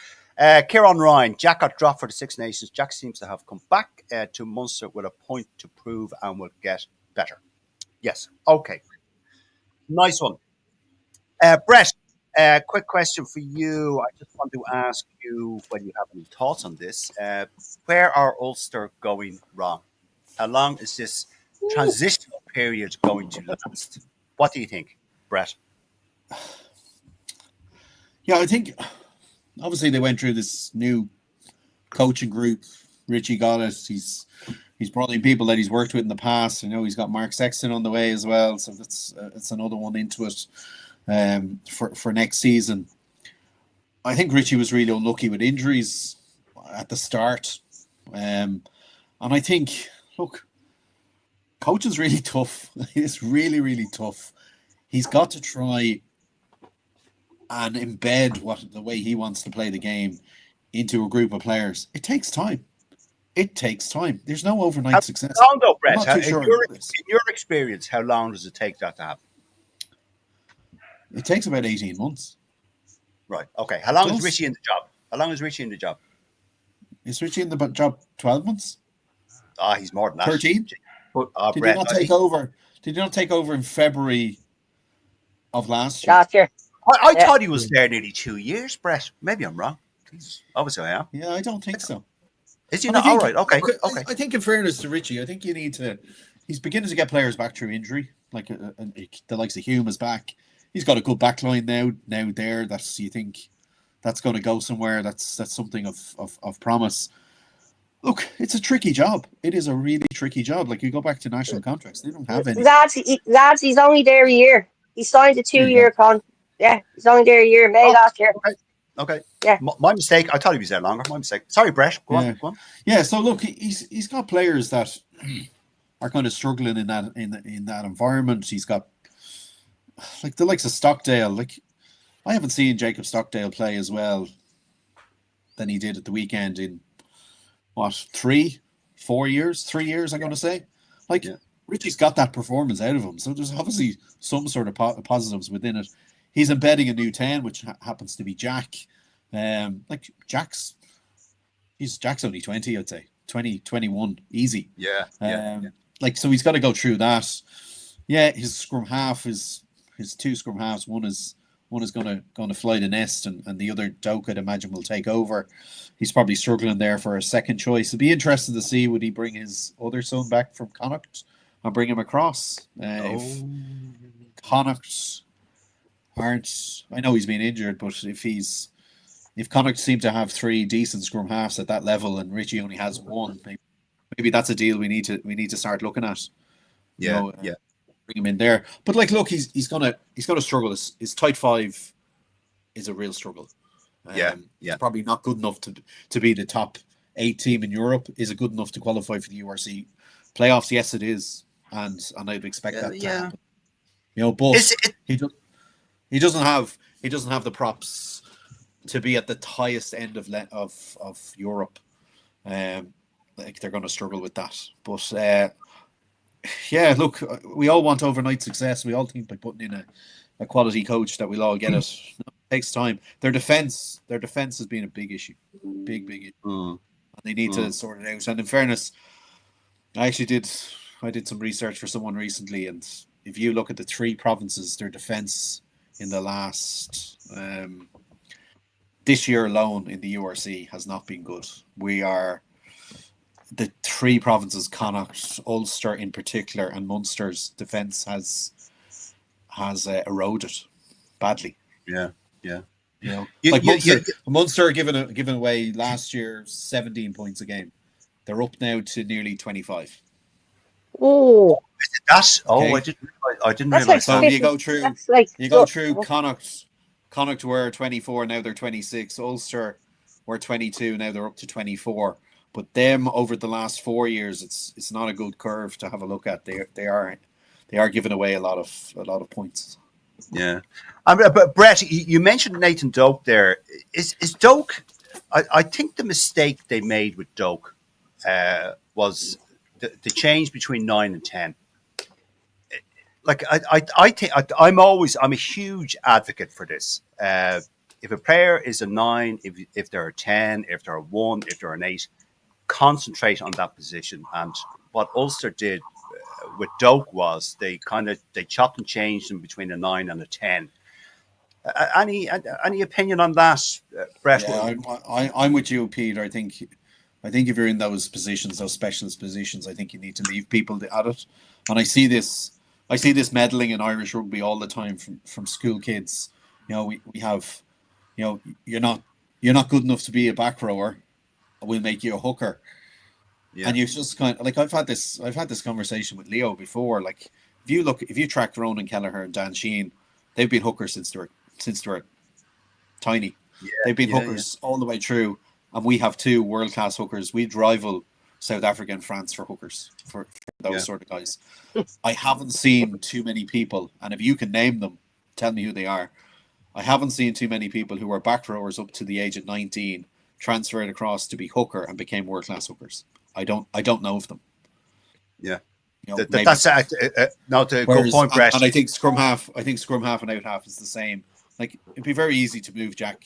Kieran Ryan, Jack got dropped for the Six Nations. Jack seems to have come back to Munster with a point to prove and will get better. Yes. Okay. Nice one. Brett, quick question for you. I just want to ask you when you have any thoughts on this. Where are Ulster going wrong? How long is this transitional period going to last? What do you think, Brett? Yeah, I think obviously they went through this new coaching group. Richie got it. He's brought in people that he's worked with in the past. I know he's got Mark Sexton on the way as well, so that's another one into it for next season. I think Richie was really unlucky with injuries at the start, and I think, look, coaching's really tough. It's really, really tough. He's got to try and embed the way he wants to play the game into a group of players. It takes time. There's no overnight success. How long though, Brett? In your experience, how long does it take that to happen? It takes about 18 months. Right. Okay. How long is Richie in the job? Is Richie in the job 12 months? He's more than that. 13? Did he not take over? Did he not take over in February of last year? I thought he was there nearly 2 years, Brett. Maybe I'm wrong. Obviously, I am. Yeah, I don't think so. Is he not? All right. Okay. I think in fairness to Richie, I think you need to... He's beginning to get players back through injury. Like the likes of Hume is back. He's got a good backline now there. You think that's going to go somewhere. That's something of promise. Look, it's a tricky job. It is a really tricky job. Like, you go back to national contracts, they don't have any. Lads, he's only there a year. He signed a 2-year contract. Yeah, he's only there a year. May last year. Okay. Yeah. My mistake. I thought he was there longer. My mistake. Sorry, Brett. Go on. Yeah. So look, he's got players that are kind of struggling in that environment. He's got like the likes of Stockdale. Like, I haven't seen Jacob Stockdale play as well than he did at the weekend in what 3 years. I'm going to say. Like, Richie's got that performance out of him, so there's obviously some sort of positives within it. He's embedding a new 10, which happens to be Jack. Like, Jack's only 20, I'd say. 21, easy. Yeah. Like, so he's got to go through that. Yeah, his scrum half is his 2 scrum halves. One is going to fly the nest, and the other Doak, I'd imagine, will take over. He's probably struggling there for a second choice. It'd be interesting to see, would he bring his other son back from Connacht and bring him across? If Connacht aren't, I know he's been injured, but if Connacht seem to have 3 decent scrum halves at that level and Richie only has 1, maybe that's a deal we need to start looking at. Bring him in there. But like, look, he's gonna struggle. His tight 5 is a real struggle. It's probably not good enough to be the top 8 team in Europe. Is it good enough to qualify for the URC playoffs? Yes, it is, and I'd expect that to happen. But he doesn't have the props to be at the highest end of Europe. Like, they're going to struggle with that. But look, we all want overnight success. We all think by putting in a quality coach that we'll all get it. No, it takes time. Their defense has been a big issue, big issue. And they need to sort it out. And in fairness, I did some research for someone recently, and if you look at the 3 provinces, their defense in the last this year alone in the URC has not been good. the three provinces, Connacht, Ulster in particular, and Munster's defence has eroded badly. Yeah, yeah. You know, You, like you, you, Munster given away last year 17 points a game. They're up now to nearly 25. Oh, that's Okay. I didn't that's like realize So that. 50. That's like Connacht. Connacht were 24, now they're 26. Ulster were 22, now they're up to 24. But them over the last 4 years, it's not a good curve to have a look at. They are giving away a lot of points. Yeah, but Brett, you mentioned Nathan Doak there. Is Doak? I think the mistake they made with Doak was the change between 9 and 10. Like I think I'm a huge advocate for this. If a player is a 9, if they're a 10, if they're a 1, if they're an 8, concentrate on that position. And what Ulster did with Doak was they chopped and changed him between a 9 and a 10. Any opinion on that, Brett? Yeah, I'm with you, Peter. I think if you're in those positions, those specialist positions, I think you need to leave people at it. And I see this meddling in Irish rugby all the time from school kids. You know, we have, you know, you're not good enough to be a back rower. We'll make you a hooker. Yeah. And you just kind of like I've had this conversation with Leo before. Like if you track Ronan Kelleher and Dan Sheehan, they've been hookers since they were tiny. Yeah, they've been hookers all the way through, and we have 2 world-class hookers. We'd rival South Africa and France for hookers for those sort of guys. I haven't seen too many people, and if you can name them, tell me who they are. I haven't seen too many people who were back rowers up to the age of 19 transferred across to be hooker and became world-class hookers. I don't know of them. Yeah. You know, that's not a good point, Brett. And I think scrum half and out half is the same. Like it'd be very easy to move Jack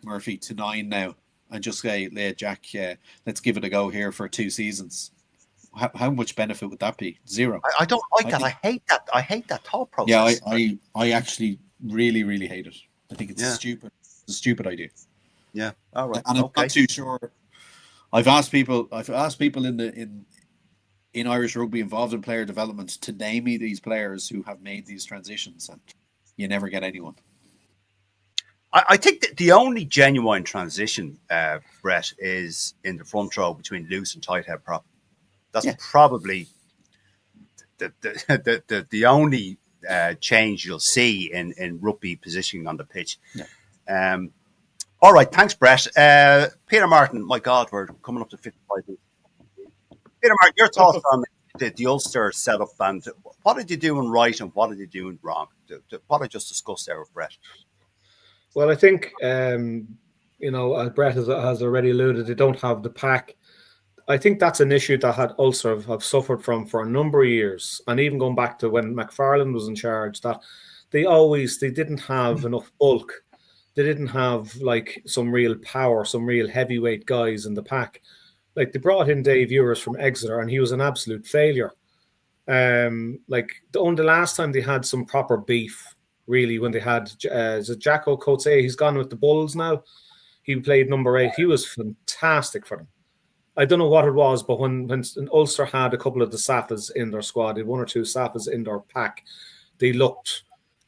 Murphy to 9 now and just say, Jack, let's give it a go here for 2 seasons. How much benefit would that be? Zero. I don't like that. I hate that thought process. Yeah, I actually really, really hate it. I think it's a stupid idea. Yeah. All right. And I'm not too sure. I've asked people in Irish rugby involved in player development to name me these players who have made these transitions, and you never get anyone. I think that the only genuine transition, Brett, is in the front row between loose and tight head prop. That's probably the only change you'll see in rugby positioning on the pitch. Yeah. All right, thanks, Brett. Peter Martin, my God, we're coming up to 55 minutes. Peter Martin, your thoughts on the Ulster setup, and what did you doing right and what did you doing wrong? What I just discussed there with Brett. Well, I think, as Brett has already alluded, they don't have the pack. I think that's an issue that Ulster have suffered from for a number of years. And even going back to when McFarland was in charge, that they didn't have enough bulk. They didn't have like some real power, some real heavyweight guys in the pack. Like they brought in Dave Ewers from Exeter and he was an absolute failure. The last time they had some proper beef, really, when they had Jacko Coates, he's gone with the Bulls now. He played number 8. He was fantastic for them. I don't know what it was, but when Ulster had a couple of the Saffas in their squad, they had 1 or 2 Saffas in their pack, they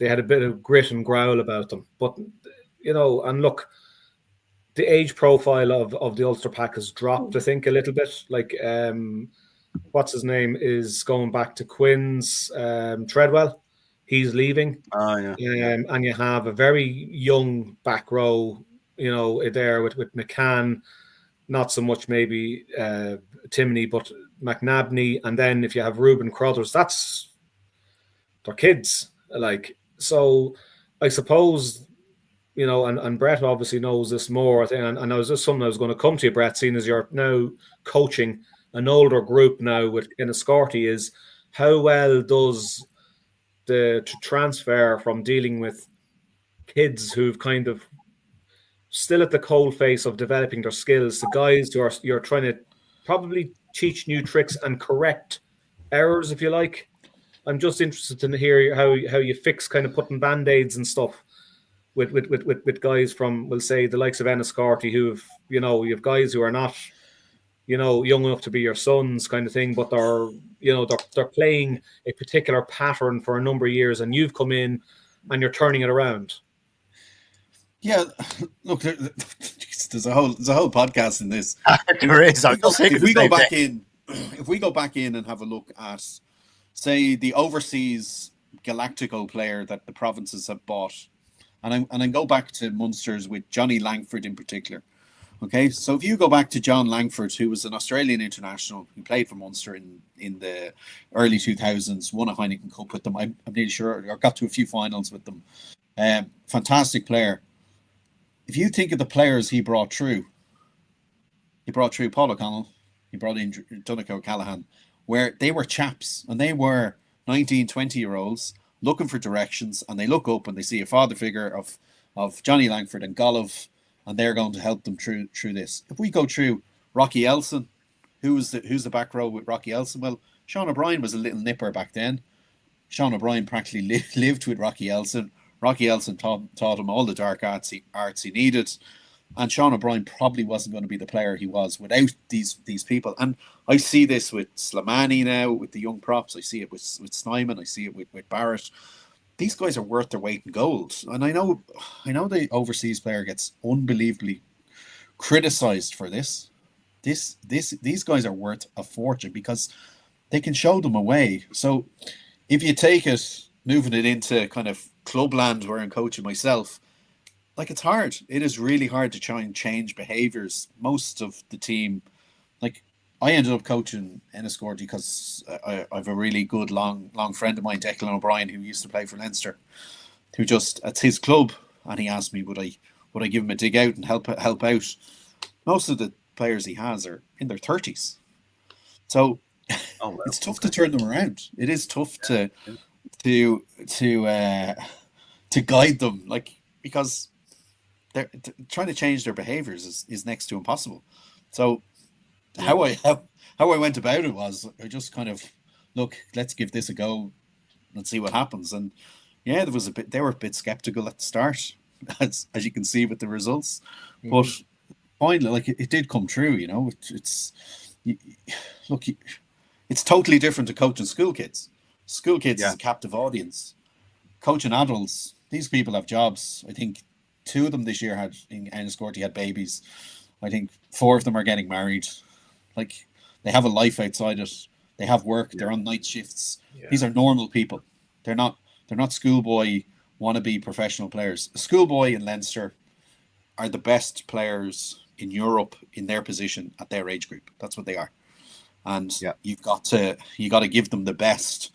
had a bit of grit and growl about them. But, and look, the age profile of the Ulster pack has dropped, I think, a little bit. Like, what's his name is going back to Quinn's, Treadwell. He's leaving. Oh, yeah. And you have a very young back row, there with McCann, not so much maybe Timney, but McNabney. And then if you have Reuben Crothers, they're kids. Like, so I suppose, and Brett obviously knows this more. And I was just something I was going to come to you, Brett, seeing as you're now coaching an older group now in Escorty, is how well does the transfer from dealing with kids who've kind of still at the cold face of developing their skills to guys who you're trying to probably teach new tricks and correct errors, if you like. I'm just interested to hear how you fix kind of putting band-aids and stuff with guys from, we'll say, the likes of Enniscorthy, who've, you have guys who are not young enough to be your sons kind of thing, but they're playing a particular pattern for a number of years, and you've come in and you're turning it around. Yeah, look, there's a whole podcast in this. There is. If we go back in and have a look at, say, the overseas Galactico player that the provinces have bought, and I go back to Munsters with Johnny Langford in particular. Okay, so if you go back to John Langford, who was an Australian international, who played for Munster in the early 2000s, won a Heineken Cup with them. I'm nearly sure, or got to a few finals with them. Fantastic player. If you think of the players he brought through Paul O'Connell, he brought in Donncha O'Callaghan, where they were chaps, and they were 19, 20-year-olds looking for directions, and they look up and they see a father figure of Johnny Langford and Golov, and they're going to help them through this. If we go through Rocky Elson, who's the back row with Rocky Elson? Well, Sean O'Brien was a little nipper back then. Sean O'Brien practically lived with Rocky Elson. Rocky Elson taught him all the dark arts he needed, and Sean O'Brien probably wasn't going to be the player he was without these people. And I see this with Slimani now, with the young props. I see it with Snyman. I see it with Barrett. These guys are worth their weight in gold. And I know the overseas player gets unbelievably criticized for this. These guys are worth a fortune because they can show them a way. So if you take it, moving it into kind of clubland where I'm coaching myself, like, it's hard. It is really hard to try and change behaviors. Most of the team, like, I ended up coaching Enniscorthy because I have a really good long friend of mine, Declan O'Brien, who used to play for Leinster, who just, at his club, and he asked me would I give him a dig out and help out. Most of the players he has are in their 30s, so it's tough to turn them around. It is tough to guide them, like, because they're trying to change their behaviors is next to impossible. So how I went about it was I just kind of, look, let's give this a go, let's see what happens. And yeah, they were a bit skeptical at the start, as you can see with the results. Mm-hmm. But finally, like, it did come true. It's totally different to coaching school kids. School kids is a captive audience. Coaching adults, these people have jobs. I think 2 of them this year in Enniscorthy had babies. I think 4 of them are getting married. Like, they have a life outside it. They have work. They're on night shifts. Yeah. These are normal people. They're not schoolboy wannabe professional players. A schoolboy in Leinster are the best players in Europe in their position at their age group. That's what they are. And you got to give them the best.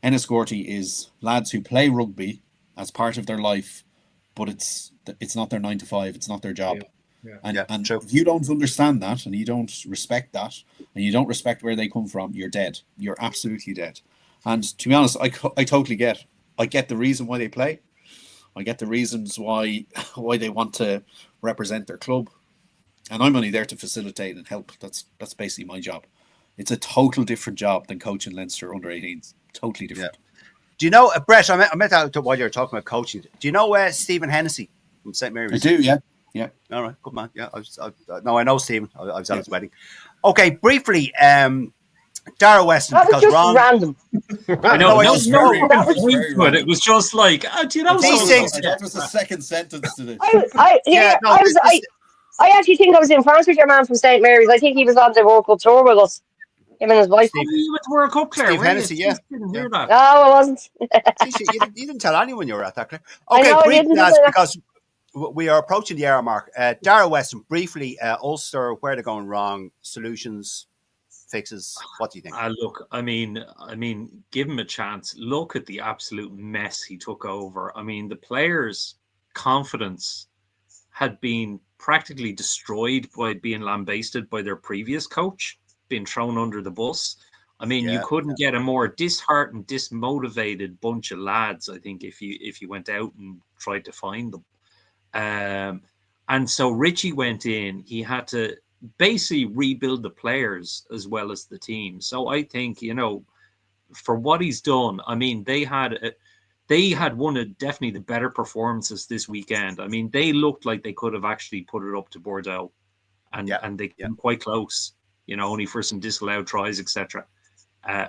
Enniscorthy is lads who play rugby as part of their life, but it's not their 9 to 5. It's not their job. And if you don't understand that, and you don't respect that, and you don't respect where they come from, you're dead. You're absolutely dead. And to be honest, I totally get. I get the reason why they play. I get the reasons why they want to represent their club, and I'm only there to facilitate and help. That's basically my job. It's a total different job than coaching Leinster under 18s. Totally different. Yeah. Do you know, Brett? I met out while you were talking about coaching. Do you know Stephen Hennessy from St. Mary's? I do. Yeah. Yeah. All right. Good man. Yeah. I know Stephen. I was at his wedding. Okay. Briefly, Dara Weston. That was just random. I know. That was very random. It was just like, do you know these things? That was the second sentence to this. I actually think I was in France with your man from St. Mary's. I think he was on the World Cup tour with us. Him and his wife. You went to World Cup, Claire. Steve Hennessy, Didn't hear that. No, I wasn't. You didn't tell anyone you were at that, Claire. Okay, briefly, lads, because we are approaching the hour mark. Dara Weston, briefly, Ulster, where they're going wrong, solutions, fixes. What do you think? Look, I mean, give him a chance. Look at the absolute mess he took over. I mean, the players' confidence had been practically destroyed by being lambasted by their previous coach, being thrown under the bus. I mean, you couldn't get a more disheartened, dismotivated bunch of lads, I think, if you went out and tried to find them. And so Richie went in. He had to basically rebuild the players as well as the team. So I think, for what he's done, I mean, they had one of definitely the better performances this weekend. I mean, they looked like they could have actually put it up to Bordeaux, and they came quite close. only for some disallowed tries, etc.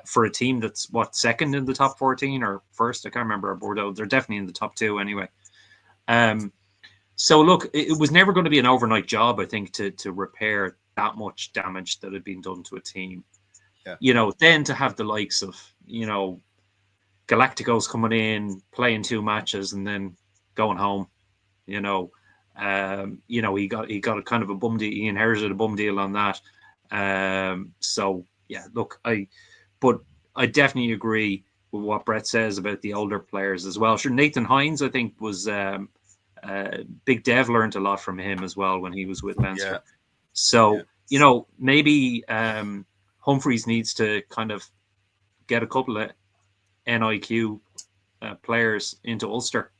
For a team that's second in the top 14 or first, I can't remember. Bordeaux, they're definitely in the top 2 anyway. So look, it was never going to be an overnight job, I think, to repair that much damage that had been done to a team. Yeah. Then to have the likes of Galacticos coming in, playing 2 matches, and then going home. He got a kind of a bum deal. He inherited a bum deal on that. So yeah, look, but I definitely agree with what Brett says about the older players as well. Sure, Nathan Hines, I think, was Big Dev learned a lot from him as well when he was with Leinster. Yeah. So maybe Humphreys needs to kind of get a couple of NIQ players into Ulster.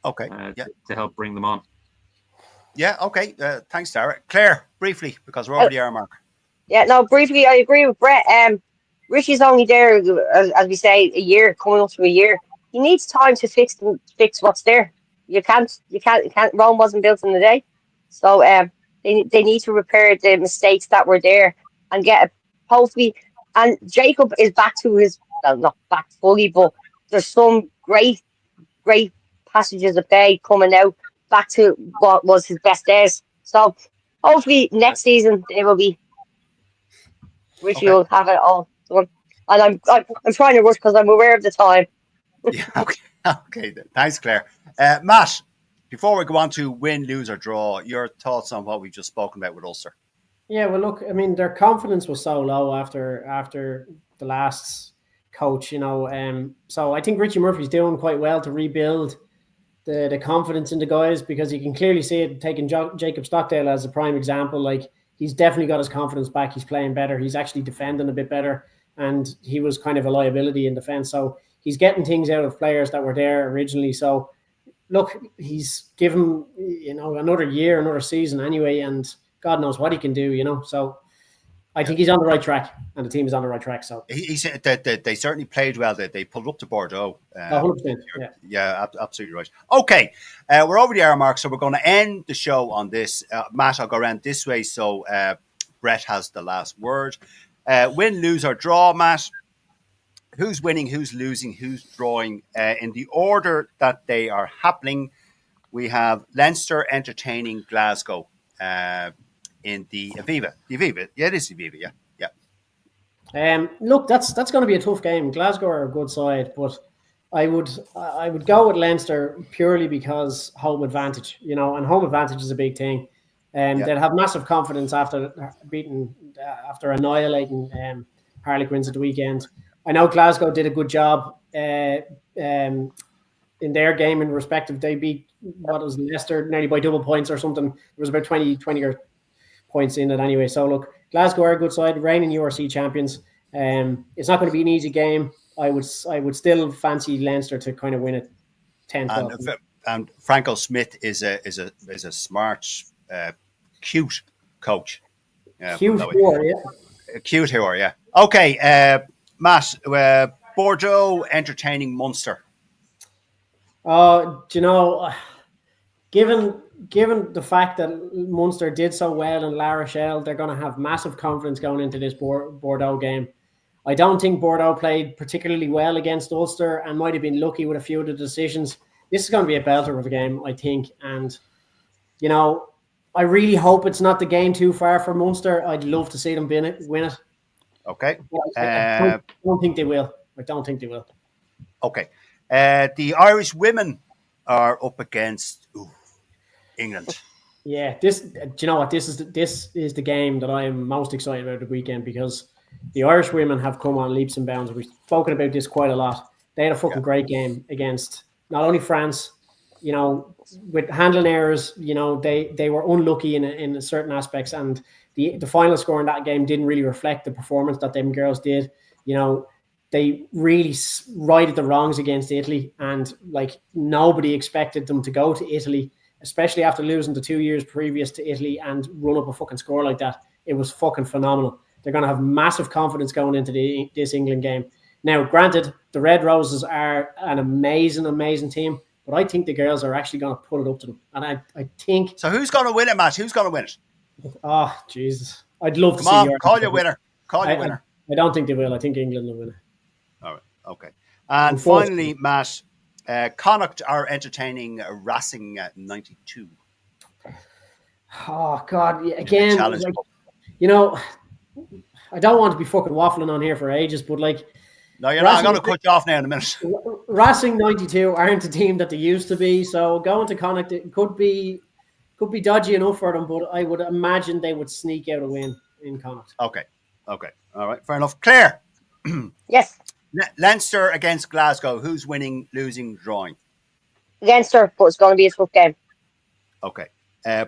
Okay. To help bring them on. Yeah, okay. Thanks, Dara. Claire, briefly, because we're over the hour mark. Yeah, no, briefly, I agree with Brett. Richie's only there, as we say, a year, coming up to a year. He needs time to fix what's there. You can't. Rome wasn't built in a day, so they need to repair the mistakes that were there and get hopefully. And Jacob is back to his not back fully, but there's some great passages of play coming out back to what was his best days. So hopefully next season they will be. Richie will have it all done, and I'm trying to rush because I'm aware of the time. Yeah, okay. Thanks, Claire. Matt, before we go on to win, lose, or draw, your thoughts on what we've just spoken about with Ulster? Yeah, well, look, I mean, their confidence was so low after the last coach, so I think Richie Murphy's doing quite well to rebuild the confidence in the guys, because you can clearly see it, taking Jacob Stockdale as a prime example. Like, he's definitely got his confidence back. He's playing better. He's actually defending a bit better, and he was kind of a liability in defence. So he's getting things out of players that were there originally. So look, he's given another year, another season anyway, and God knows what he can do. So I think he's on the right track, and the team is on the right track. So he said that they certainly played well. That they pulled up to Bordeaux. 100%. Yeah, absolutely right. Okay, we're over the hour mark, so we're going to end the show on this. Matt, I'll go around this way, so Brett has the last word. Win, lose, or draw, Matt. Who's winning? Who's losing? Who's drawing? In the order that they are happening, we have Leinster entertaining Glasgow. In the Aviva. Yeah, it is Aviva, yeah. Look, that's going to be a tough game. Glasgow are a good side, but I would go with Leinster purely because home advantage, and home advantage is a big thing. They'll have massive confidence after annihilating Harlequins at the weekend. I know Glasgow did a good job in their game in respective. They beat Leicester nearly by double points or something. It was about 20 or points in it anyway. So look, Glasgow are a good side, reigning URC champions. It's not going to be an easy game. I would still fancy Leinster to kind of win it 10-12. And Franco Smith is a smart, cute coach. Cute hero, yeah. Okay, Matt, Bordeaux entertaining Munster. Given the fact that Munster did so well in La Rochelle, they're going to have massive confidence going into this Bordeaux game. I don't think Bordeaux played particularly well against Ulster and might have been lucky with a few of the decisions. This is going to be a belter of a game, I think. And, I really hope it's not the game too far for Munster. I'd love to see them win it. Okay. I don't think they will. Okay. The Irish women are up against England. Yeah, do you know what? This is the game that I am most excited about the weekend, because the Irish women have come on leaps and bounds. We've spoken about this quite a lot. They had a fucking great game against not only France, with handling errors. They were unlucky in certain aspects, and the final score in that game didn't really reflect the performance that them girls did. They really righted the wrongs against Italy, and nobody expected them to go to Italy, especially after losing the 2 years previous to Italy, and run up a fucking score like that. It was fucking phenomenal. They're going to have massive confidence going into this England game. Now, granted, the Red Roses are an amazing, amazing team, but I think the girls are actually going to put it up to them. And I think... So who's going to win it, Matt? Who's going to win it? Oh, Jesus. I'd love to Come see on, the call Irish. your winner. Call your winner. I don't think they will. I think England will win it. All right. Okay. And Unfortunately. finally, Matt, Connacht are entertaining Racing at 92. Oh God! in the Again, Challenge like, Cup. you know, I don't want to be fucking waffling on here for ages, but like, No, you're not. I'm Racing, going to cut you off now in a minute. Racing 92 aren't a team that they used to be. So going to Connacht it could be dodgy enough for them, but I would imagine they would sneak out a win in Connacht. Okay. Okay. All right. Fair enough. Claire. Yes, Leinster against Glasgow. Who's winning, losing, drawing? Leinster, but it's going to be a tough game. Okay.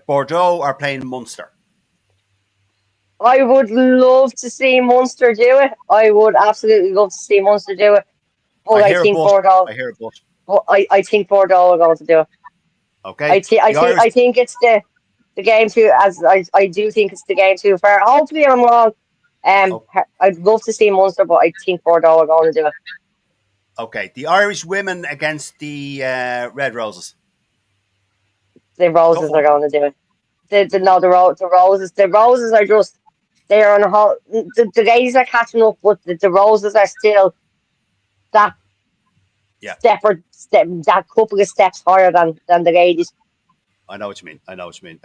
Bordeaux are playing Munster. I would love to see Munster do it. I would absolutely love to see Munster do it. But I think Bordeaux. I hear a but. But I think Bordeaux are going to do it. Okay. I think it's the game too. As I do think it's the game too far. Hopefully I'm wrong. I'd love to see Munster, but I think Bordeaux are going to do it. Okay. The Irish women against the Red Roses. The Roses are going to do it. The Roses are just, they're on a whole. The ladies are catching up, but the Roses are still that that couple of steps higher than the ladies. I know what you mean.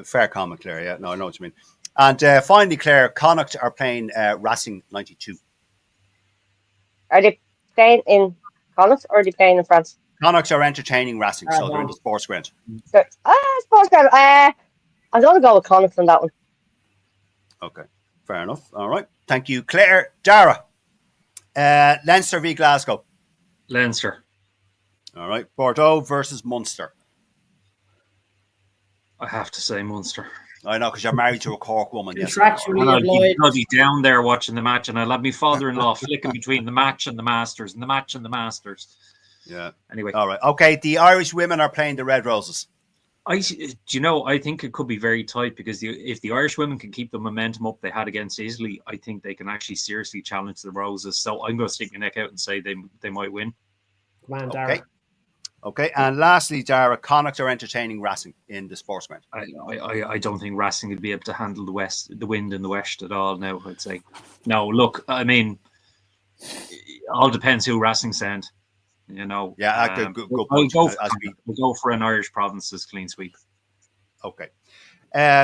Fair comment, Claire. Yeah, no, I know what you mean. And finally, Claire, Connacht are playing Racing 92. Are they playing in Connacht or are they playing in France? Connacht are entertaining Racing, so they're in the sports ground. Sports ground. I'm going to go with Connacht on that one. Okay, fair enough. All right. Thank you, Claire. Dara, Leinster v Glasgow. Leinster. All right. Bordeaux versus Munster. I have to say Munster. I know, because you're married to a Cork woman. Yes. Contractually And I'll be obliged. bloody down there watching the match, and I'll have my father-in-law flicking between the match and the Masters, and the match and the Masters. Yeah. Anyway. All right. Okay. The Irish women are playing the Red Roses. I think it could be very tight because if the Irish women can keep the momentum up they had against Italy, I think they can actually seriously challenge the Roses. So I'm going to stick my neck out and say they might win. Come on, Dara. Okay. And lastly, Dara, Connacht are entertaining Racing in the sports ground. I don't think Racing would be able to handle the wind in the West at all now, I'd say. No, look, I mean, all depends who Racing send. You know, good point. We'll go for an Irish provinces clean sweep. Okay.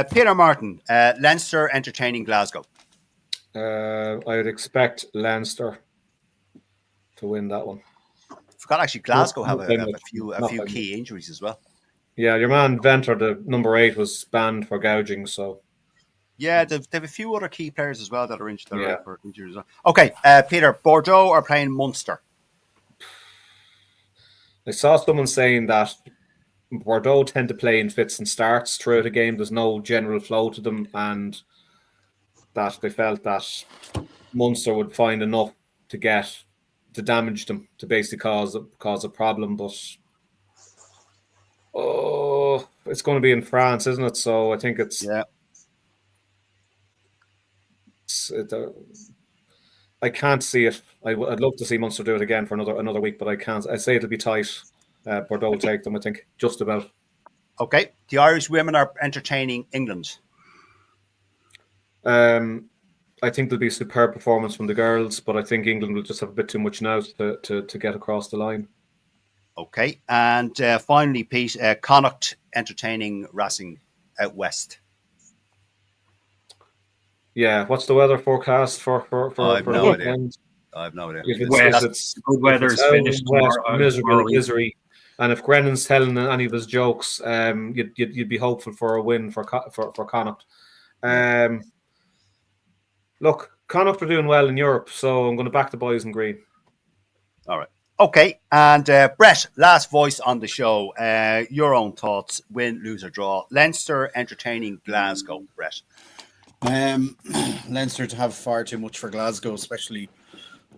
Peter Martin, Leinster entertaining Glasgow. I would expect Leinster to win that one. Forgot actually Glasgow have a few key injuries as well. Yeah, your man Venter, the number 8, was banned for gouging. So yeah, they have a few other key players as well that are injured. For injuries as well. Okay, Peter, Bordeaux are playing Munster. I saw someone saying that Bordeaux tend to play in fits and starts throughout a game. There's no general flow to them, and that they felt that Munster would find enough to damage them, to basically cause a problem. But it's going to be in France, isn't it? So I think it's I can't see it. I'd love to see Munster do it again for another week, but I can't. I'd say it'll be tight. Bordeaux will take them, I think, just about. Okay. The Irish women are entertaining England. I think there'll be a superb performance from the girls, but I think England will just have a bit too much now to get across the line. Okay. And finally, Pete, Connacht entertaining Racing out west. Yeah, what's the weather forecast for I have the no weekend? I have no idea. If it's good weather is finished misery. And if Grennan's telling any of his jokes, you'd be hopeful for a win for Connacht. Look, Connacht are doing well in Europe, so I'm going to back the boys in green. All right. Okay. And Brett, last voice on the show. Your own thoughts, win, lose or draw. Leinster entertaining Glasgow, Brett. Leinster to have far too much for Glasgow, especially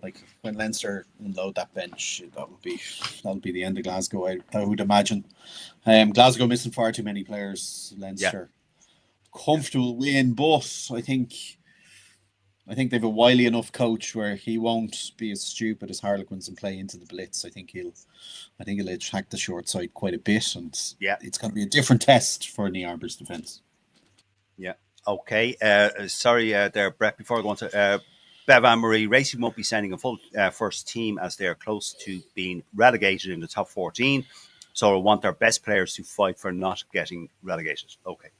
like when Leinster unload that bench. That'll be the end of Glasgow, I would imagine. Glasgow missing far too many players. Leinster comfortable win, but I think they have a wily enough coach where he won't be as stupid as Harlequins and play into the blitz. I think he'll attack the short side quite a bit, and it's going to be a different test for Niamber's defence. Yeah. Okay. Sorry there, Brett. Before I go on to Bev Anne Marie, Racing won't be sending a full first team as they are close to being relegated in the top 14. So I want their best players to fight for not getting relegated. Okay.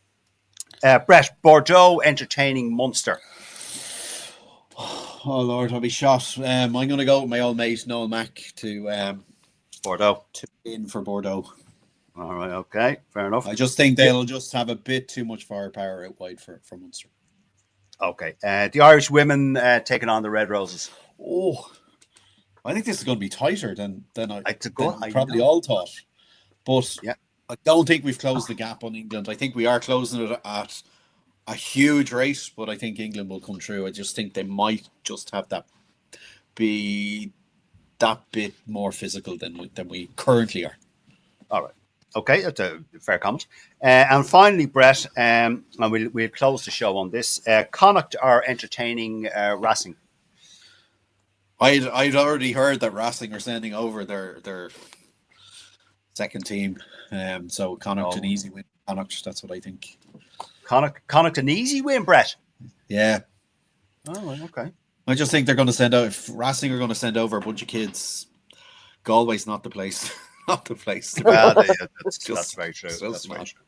Brett, Bordeaux entertaining Munster. Oh Lord, I'll be shot. I'm going to go with my old mate Noel Mack to Bordeaux. in for Bordeaux. All right, okay, fair enough. I just think they'll just have a bit too much firepower out wide for Munster. Okay, the Irish women taking on the Red Roses. Oh, I think this is going to be tighter than probably know. all thought. But yeah, I don't think we've closed the gap on England. I think we are closing it at a huge rate, but I think England will come through. I just think they might just have that be that bit more physical than we currently are. All right. Okay, that's a fair comment. And finally, Brett, and we'll close the show on this. Connacht are entertaining Racing. I'd already heard that Racing are sending over their second team. So Connacht an easy win. Connacht, that's what I think. Connacht an easy win, Brett. Yeah. Oh, okay. I just think they're going to send out. If Racing are going to send over a bunch of kids, Galway's not the place. Not the place. Well, that's very true. That's very true.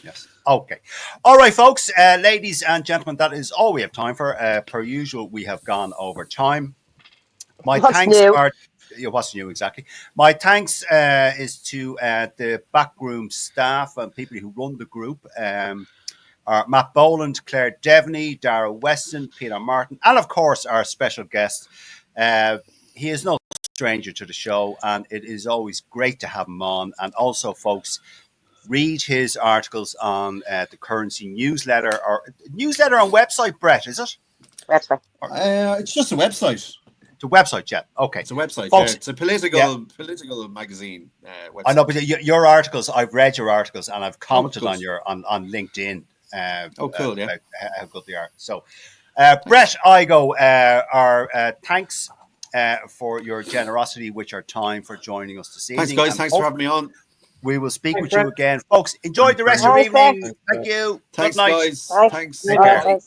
Yes. Okay. All right, folks, ladies and gentlemen, that is all we have time for. Per usual, we have gone over time. My thanks are. What's new exactly? My thanks is to the backroom staff and people who run the group. Are Matt Boland, Claire Devaney, Dara Weston, Peter Martin, and of course our special guest. He is no stranger to the show, and it is always great to have him on. And also, folks, read his articles on the Currency newsletter on website. Brett, is it? That's right. It's just a website. It's a website, yeah. Okay, it's a website. Folks, yeah. It's a political magazine. Website. I know, but your articles. I've read your articles, and I've commented on LinkedIn. Cool, yeah. How good they are. So, Brett, Igoe, our thanks for your generosity with your time for joining us this evening. Thanks, guys. Thanks for having me on. We will speak with you again. Folks, enjoy the rest of your evening. Thank you. Thanks, Good night. guys. Thanks. Take care.